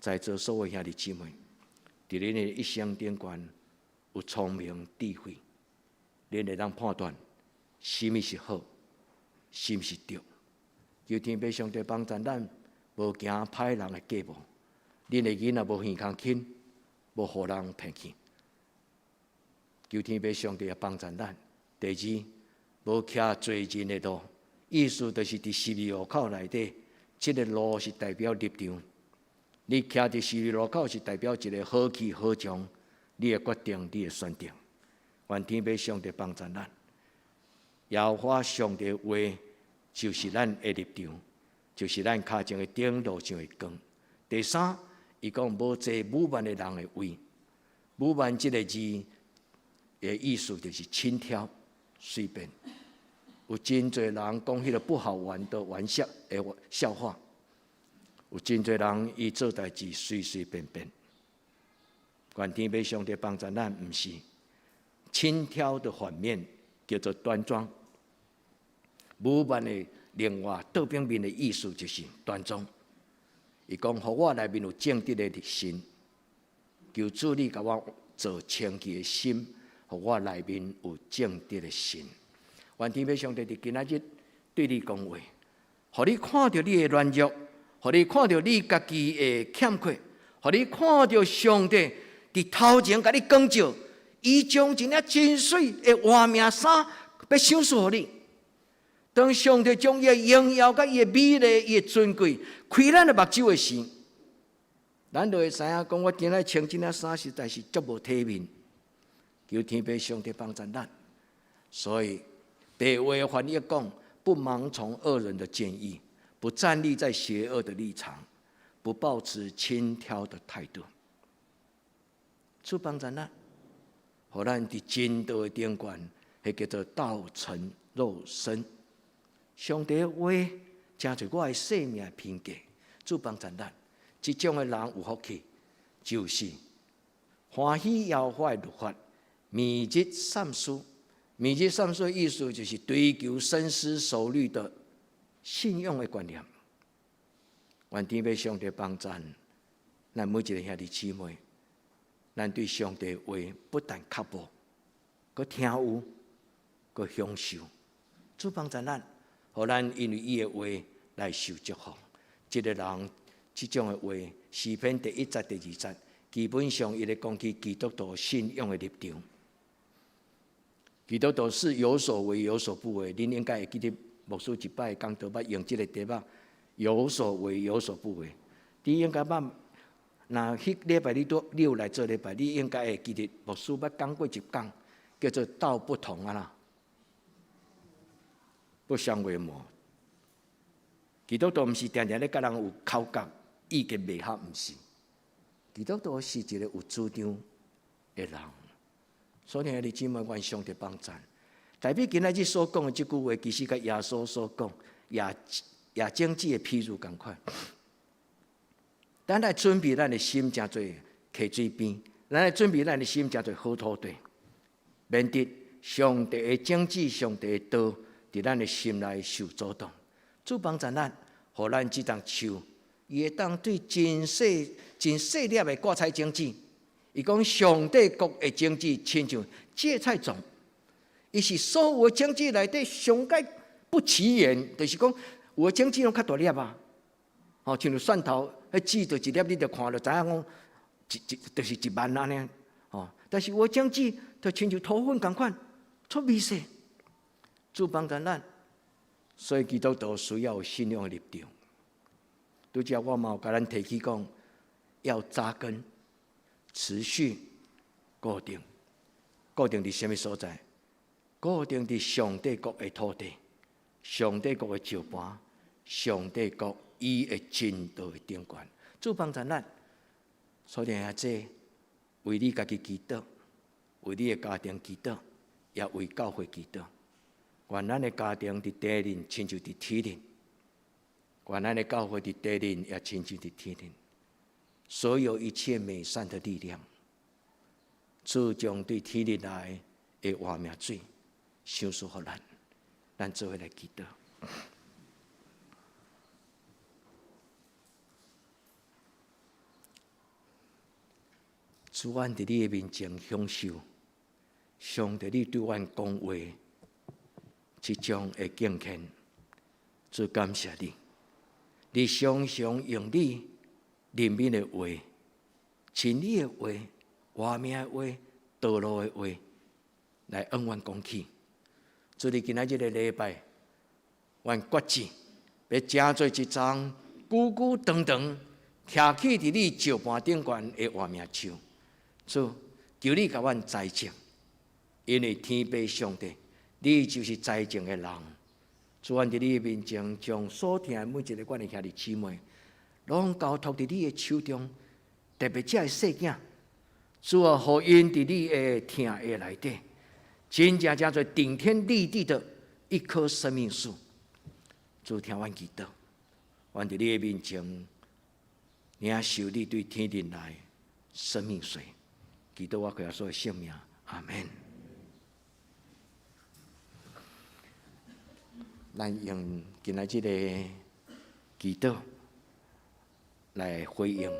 在座所有兄弟姊妹，伫恁的一生顶悬有聪明智慧，恁会当判断什么是好，什么是对。求天父上帝帮助咱，无行歹人的计谋，恁的囡仔无耳空轻，无互人骗去。求天父上帝也帮助咱。第二，无徛罪人的路，意思就是伫十字路口内底，这个路是代表立场。你徛伫十字路口是代表一个好去好从，你的决定，你的选择。愿天父上帝帮助咱。耶和华上帝的话就是咱的立场，就是咱脚前的灯，路上的光。第三，伊讲无坐武万的人的位，武万这个字的意思就是轻佻、随便。有真侪人讲迄个不好玩的玩笑的笑话，有真侪人伊做代志随随便便。愿天父上帝帮助咱，毋是轻佻的反面叫做端庄。武万的另外倒边面的意思就是端庄。伊讲，互我内面有正直的心，求主你甲我做清洁的心，互我内面有正直的心。愿天父上帝伫今仔日对你讲话，互你看到你的软弱，互你看到你家己的欠缺，互你看到上帝伫头前甲你光照，伊将一领真水的活命衫要赏赐予你。当上帝将伊的荣耀、甲伊的美丽、伊的尊贵开咱的目睭的时，咱就会知影讲，我今仔穿这领衫实在是足无体面。求天父上帝帮助咱。所以白话翻译讲，不盲从恶人的建议，不站立在邪恶的立场，不抱持轻佻的态度。主帮助咱，互咱伫真道的顶悬，迄叫做道成肉身。上帝的话成做我的生命品格。主帮助咱，即种的人有福气，就是欢喜耶和华的律法，每日善思。每日善思的意思就是追求深思熟虑的信用的观念。愿天父上帝帮助咱每一个兄弟姊妹，咱对上帝的话不但刻薄，佮听有，佮享受。主帮助咱，互咱因为伊的话来受祝福。这个人，这种的话，诗篇第1节、第2节，基本上伊咧讲起基督徒信仰的立场。基督徒是有所为有所不为，恁应该会记得牧师一摆讲道捌用这个题目，有所为有所不为。你应该捌，那迄礼拜你有来做礼拜，你应该会记得牧师捌讲过一讲，叫做道不同啊啦，不相为谋。基督徒毋是常常咧甲人有口角，意见袂合，毋是。基督徒是一个有主张的人。所以，兄弟姊妹，愿上帝帮助。代表今仔日所讲的这句话，其实甲耶稣所讲也经济的譬如同款。咱来准备咱的心，诚做溪水边；咱来准备咱的心，诚做好土地。免得上帝的经济、上帝的道，伫咱的心内受阻挡。主帮助咱，互咱这丛树，伊会当对真细粒的挂彩经济。伊讲上帝国的经济，亲像芥菜种，伊是所有的经济内底上界不起眼，就是讲有的经济拢较大粒啊，像像蒜头，迄籽就一粒，你就看就知影讲，就是1万安尼，但是有的经济就亲像土粉同款，出微细。主帮助咱，所以基督徒需要有信仰的立场。拄则我嘛有甲咱提起讲，要扎根、持续、固定。固定伫什么所在？固定伫上帝国的土地、上帝国的石盘、上帝国伊的真道的顶端。主帮助咱，所以啊，这为你家己祈祷，为你的家庭祈祷，也为教会祈祷。愿咱的家庭伫地人，亲像伫天人；愿咱的教会伫地人，也亲像伫天人。所有一切美善的力量，主将对天人来的活命水赏赐予咱，咱做伙来祈祷。主，阮伫你的面前享受，上帝你对阮讲话，即种的敬虔。主感谢你，你常常用你人民的话、真理的话、活命的话、道路的话，来恩阮讲起。主，你今仔日的礼拜，阮决志要正做一桩久久长长徛起伫你石盘顶悬的活命树。主，求你甲阮栽种，因为天父上帝，你就是栽种的人。主，阮伫你面前，将所听的每一个阮的兄弟姊妹，拢交托伫你的手中，特别这细囝，主啊，互因伫你的听的内底，真正做顶天立地的一棵生命树。主，听阮祈祷，阮伫你的面前，领受你对天人来生命水。祈祷我靠耶稣的圣名，阿门。咱用今仔日个祈祷来回应。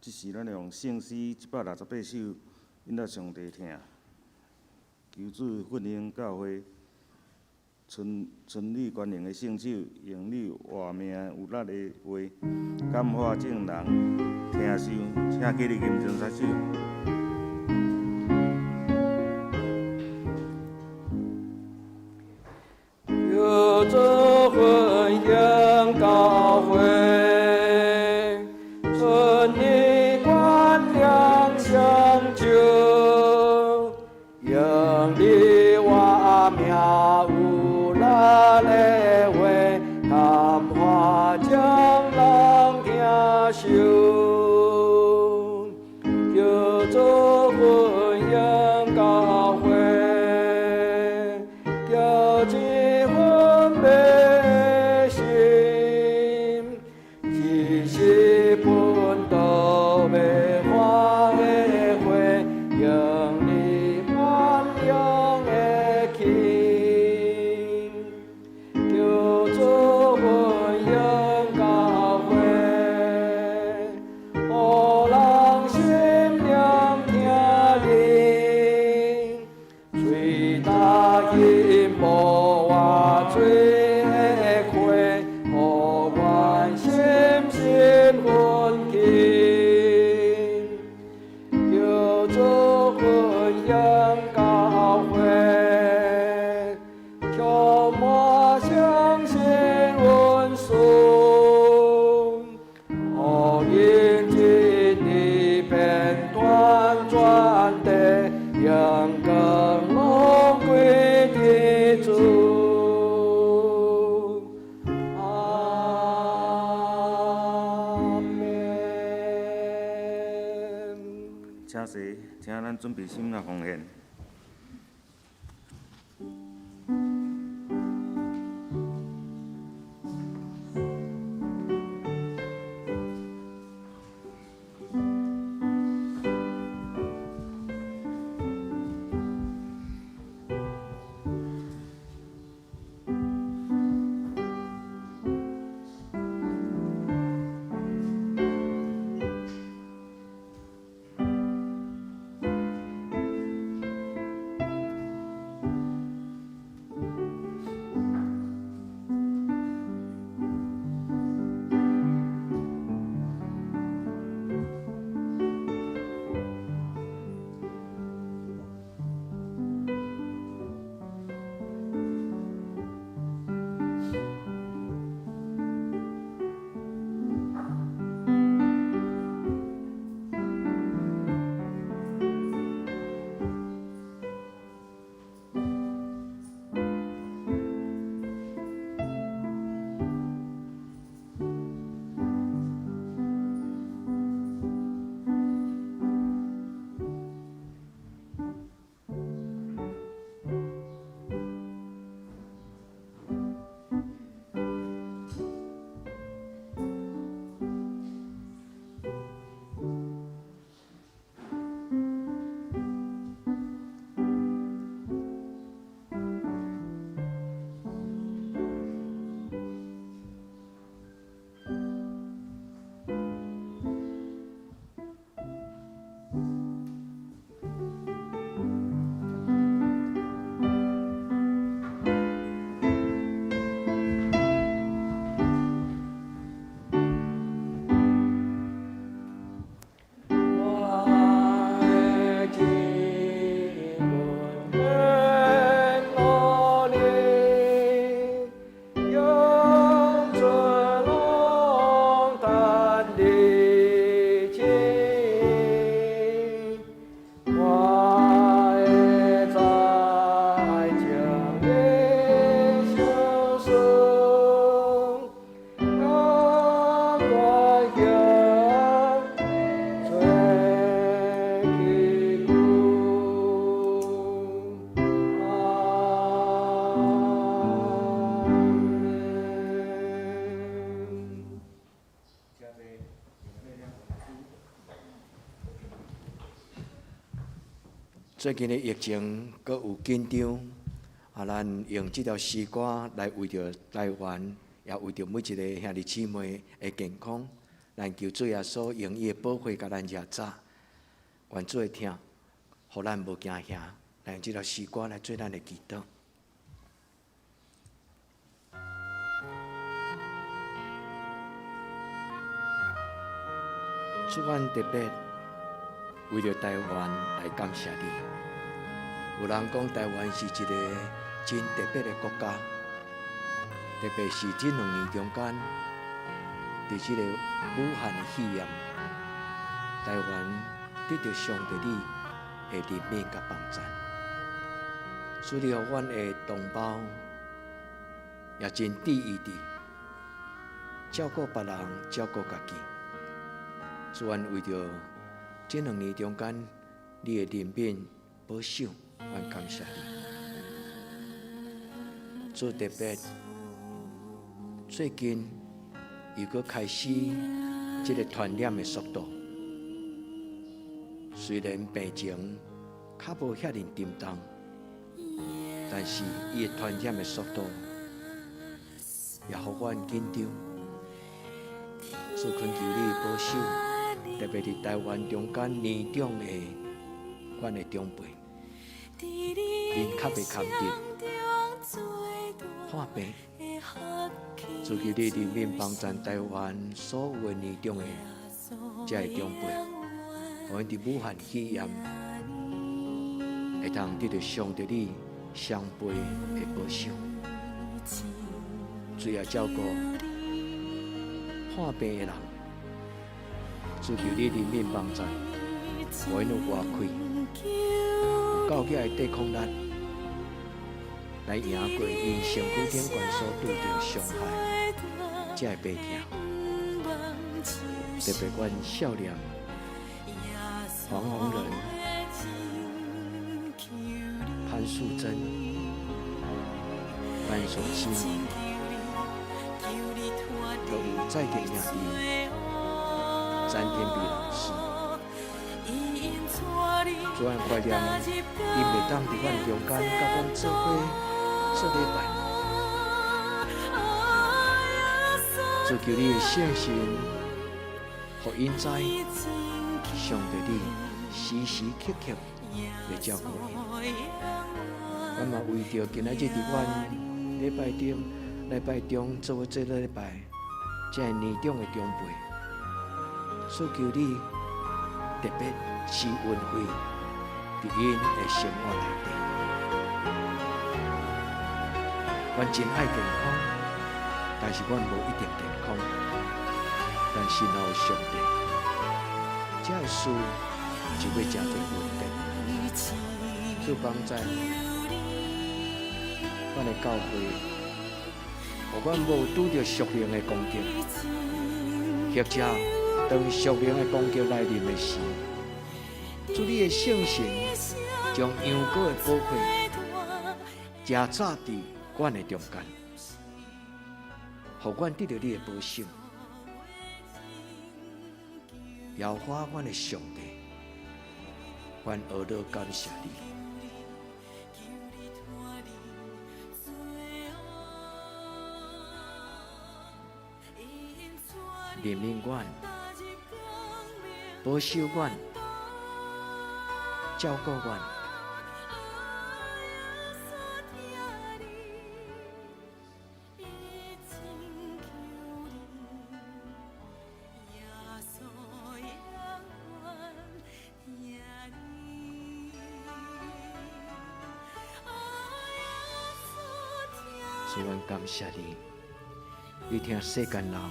即是咱用圣诗168首引导上帝听，求主复兴教会，存你关灵的圣手，用你活命有力的话，感化众人听受，请起立吟唱3首。有这分享教会，存你关良相救，用你活命有力的话，感化众人听受。有这分享教会，叫一份的心，一时奋斗的花的花，用你万用的心，叫做分享教会，互人心灵听灵，最大音无话最的开，互阮心心温馨，叫做分享教会，充满相信温顺，互因真理变团转地，阳光拢归地主。阿门。请坐，请咱准备心啊奉献。最近的疫情阁有紧张，咱用这条诗歌来为着台湾，也为着每一个兄弟姊妹的健康，咱求主耶稣用伊的宝血甲咱遮早，愿主会听，互咱无惊吓。咱用这条诗歌来做咱的祈祷。主，阮特别为着台湾来感谢你。有人讲台湾是一个真特别的国家，特别是这2年中间，伫这个武汉的肺炎，台湾得到上帝你的怜悯甲帮助。主，你互阮的同胞也真注意地照顾别人，照顾家己。主，阮为着这2年中间你的怜悯保守，阮感谢你。主，特别最近又搁开始这个传染的速度，虽然病情较无遐尼沉重，但是伊的传染的速度也互阮紧张。主，恳求你保守。特别伫台湾中间年长的阮的长辈，因较袂堪得患病，主求你怜悯帮助台湾所有的年长的这个长辈，互因伫武汉肺炎会通得到上帝你双倍的保守，主要照顾患病的人。主求你怜悯帮助，互因有活开，有够格的抵抗力，来赢过因身躯顶悬所拄着伤害，才会袂疼。特别阮少年黄宏仁、潘素贞，阮所希望都有在地兄弟。詹天碧老师，主，阮怀念因袂当伫阮中间，甲阮做伙做礼拜。主求你的圣神，互因知上帝你时时刻刻来照顾因。阮嘛为着今仔日伫阮礼拜中做伙做礼拜，这年长的长辈。所求你特别施恩惠伫因的生活内底。阮真爱健康，但是阮无一定健康。但是若有上帝，这个事就要真侪稳定。主帮助阮的教会，互阮无拄着属灵的攻击，或者当属灵的攻击来临的时，主你的圣神将羊羔的宝血遮早伫阮的中间，互阮得到你的保守，摇花阮的上帝，阮学乐感谢你。怜悯阮，保守阮，照顾阮。所以，阮感谢你，你听世间人。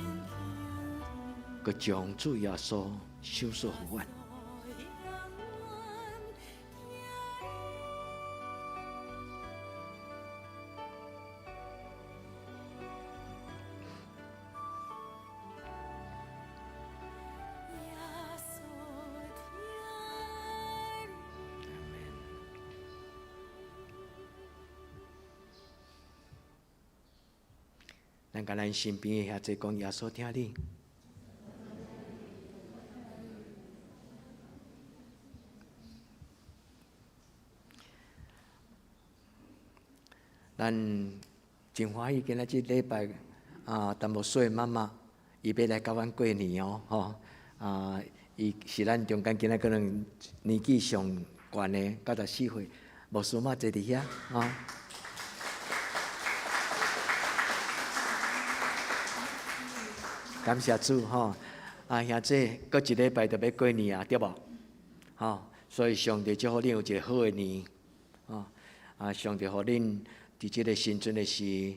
佮将主耶稣收束互阮，咱甲咱身边的遐侪讲耶稣听你。咱真欢喜，今仔日礼拜淡薄岁妈妈伊要来甲阮过年哦，吼伊是咱中间今仔可能年纪上悬的，94岁，牧师嘛坐伫遐吼。感谢主吼，兄弟，搁一礼拜就要过年啊，对无？吼，所以上帝祝福恁有一个好的年，吼，上帝互恁伫即个新春的时，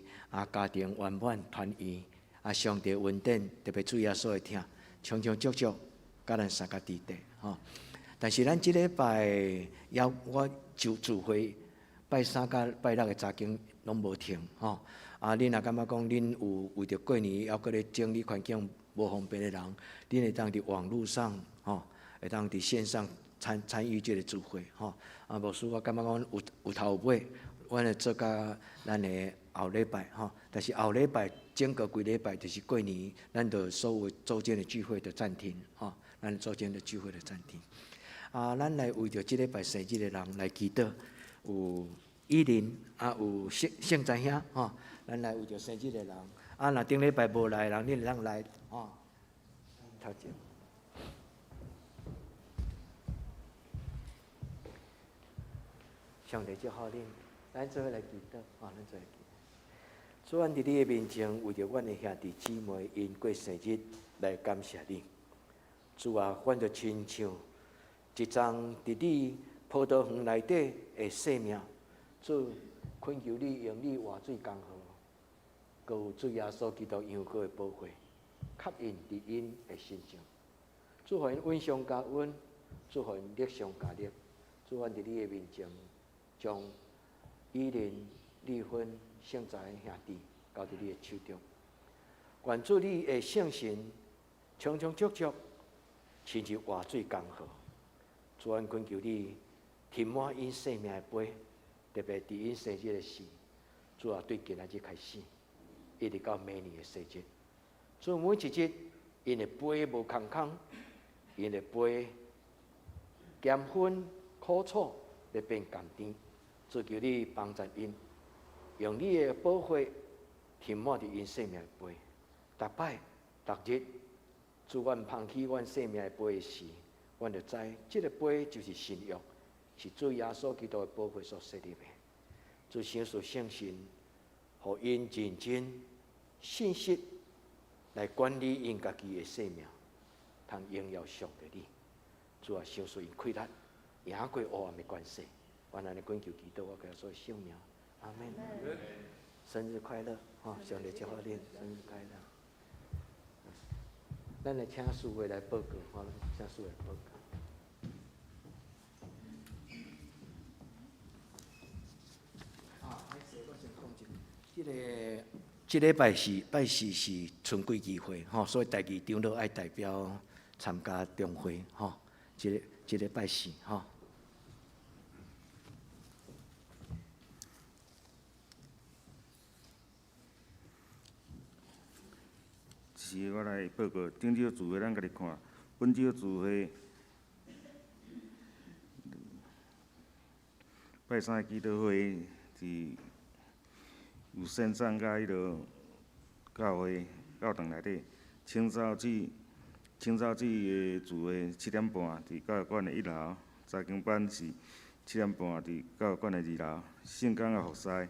家庭圆满团圆，上帝恩典特别主耶稣会听，长长足足，甲咱三甲伫地吼。但是咱即礼拜我就聚会，拜三甲拜六的早间拢无停吼。恁若感觉讲恁有为着过年，还搁咧整理环境无方便的人，恁会当伫网络上吼，会当伫线上参与即个聚会吼。牧师我感觉讲有头有尾，阮会做甲咱的后礼拜吼。但是后礼拜整个规礼拜就是过年，咱就所有周间的聚会就暂停吼，咱周间的聚会就暂停。咱来为着即礼拜生日的人来祈祷，有依林有圣仔兄吼，咱来为着生日的人，若顶礼拜无来的人，恁会当来吼。头前。上帝祝福恁，咱做伙来祈祷，咱做伙祈祷。主，阮伫你的面前，为着阮的兄弟姊妹因过生日来感谢你。主啊，阮着亲像一丛伫你葡萄园内底的生命，主恳求你用你活水江河，搁有主耶稣基督羊羔的保护，吸引伫因的身上。主，互因温上加温，主，互因力上加力。主，阮伫你的面前，将依林、离婚、圣财兄弟交伫你的手中。愿主你的圣神长长足足，亲像活水江河。主，阮恳求你填满因生命的杯，特别伫因生日的时，主啊，对今仔日开始，一直到明年的生日，主每一日因的杯无空空，因的杯咸分苦楚要变甘甜。主求你帮助因，用你的保护填满伫因生命的杯。逐摆逐日，主阮捧起阮生命的杯时，阮就知即个杯就是新约，是主耶稣基督的保护所设立的。主享受圣神，互因认真信息来管理因家己的生命，通荣耀上帝你。主啊，享受因快乐，赢过黑暗的关系。愿安尼恳求祈祷，我给他说圣名，阿门。生日快乐！上帝祝福恁，生日快乐！咱来请四位来报告，请四位来报告。我先讲一个，即礼拜是春季聚会，所以第二长老爱代表参加中会，即礼拜是。是我来报告，顶朝聚会咱家己看，本朝聚会拜三祈祷会是有线上甲教会教堂内底，清早子的聚会7点半伫教育馆的1楼，早经班是7点半伫教育馆的2楼，圣工服侍。下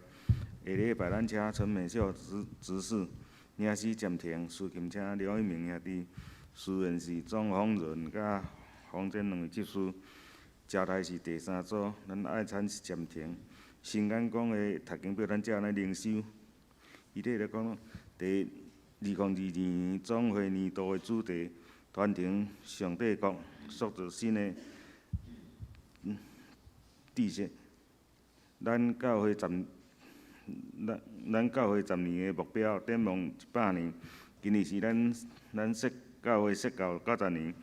礼拜咱请陈美秀执事。领诗暂停，司琴请廖一鸣兄弟，诗员是庄丰润甲黄建两位执事，交代是第3组，咱爱餐是暂停。新眼光的读经表咱才来灵修。伊咧讲第2022年总会年度的主题，传承上帝国，塑造新的秩序。咱教会10年的目标，展望100年。今年是咱教会设教90年，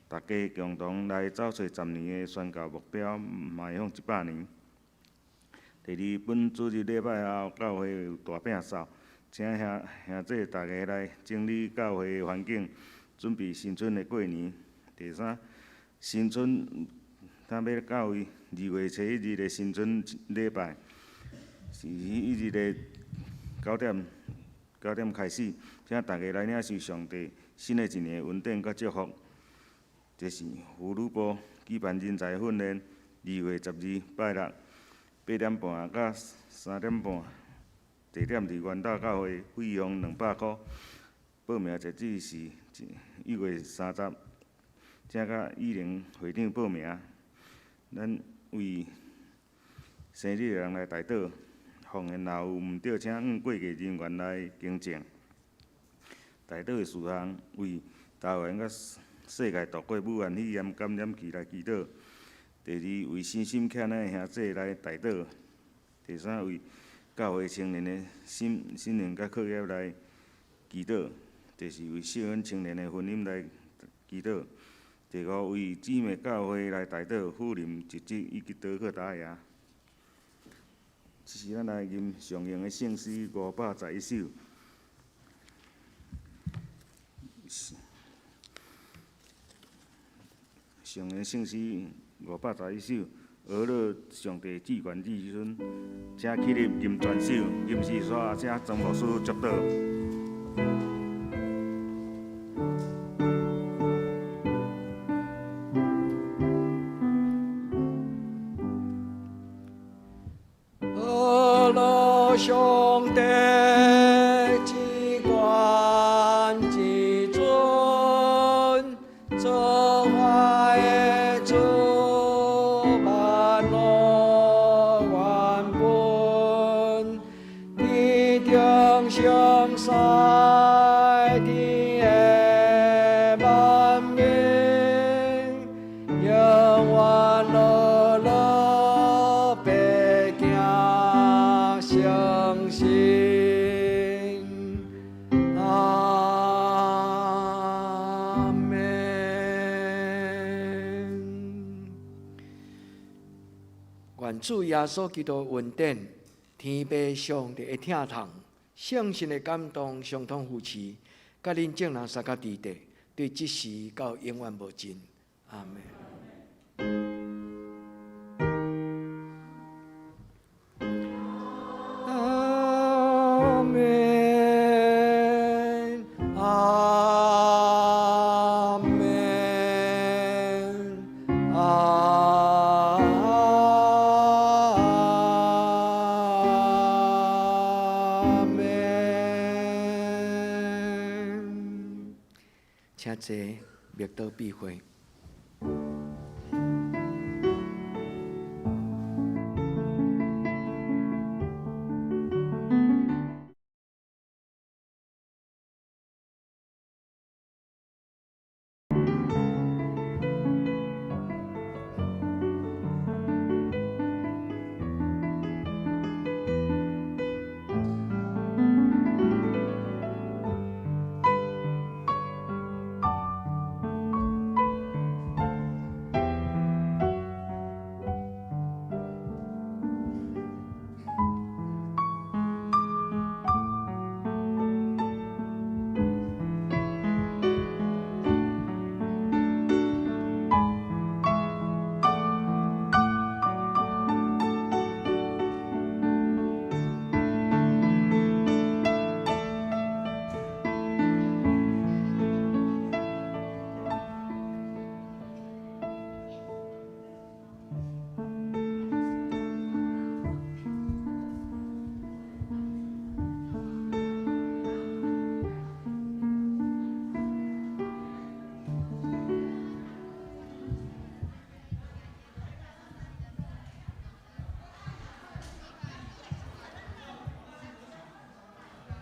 大家共同来走出10年的宣教目标，迈向100年。第二，本主日礼拜后，教会有大饼扫，请兄弟大家来整理教会的环境，准备新春的过年。第三，新春咱要到位，2月初1日的新春礼拜。是迄日的9 9点开始，请大家来领受上帝新的一年的恩典甲祝福。这是妇女部举办人才训练，2月12拜六8点半到3点半，地点伫元大教会，费用200块。报名截止是1月30，请甲议员会长报名。咱为生日的人来代祷，奉献若有毋对，请按过继人员来更正。代祷的事项为台湾甲世界度过武汉肺炎感染期来祈祷。第2，为身心欠的兄弟来代祷。第3，为教会青年的心灵甲课业来祈祷。第4，为少年青年的婚姻来祈祷。第5，为姊妹教会来代祷，妇人一职以及祷告打压。这是咱来吟上用的圣诗511首。上用圣诗511首，俄勒上帝至权至尊，请起立吟全首，吟诗煞请张牧师祝祷。上帝至权至尊，做爱的主万乐原本，地中上世的万民，永远乐乐白行相信。阿门。愿主耶稣基督恩典、天父上帝的疼痛、圣神的感动，相通扶持，甲恁众人三甲地地，对即时到永远无尽。阿门。阿门，阿门，阿门。请坐，灭道避讳。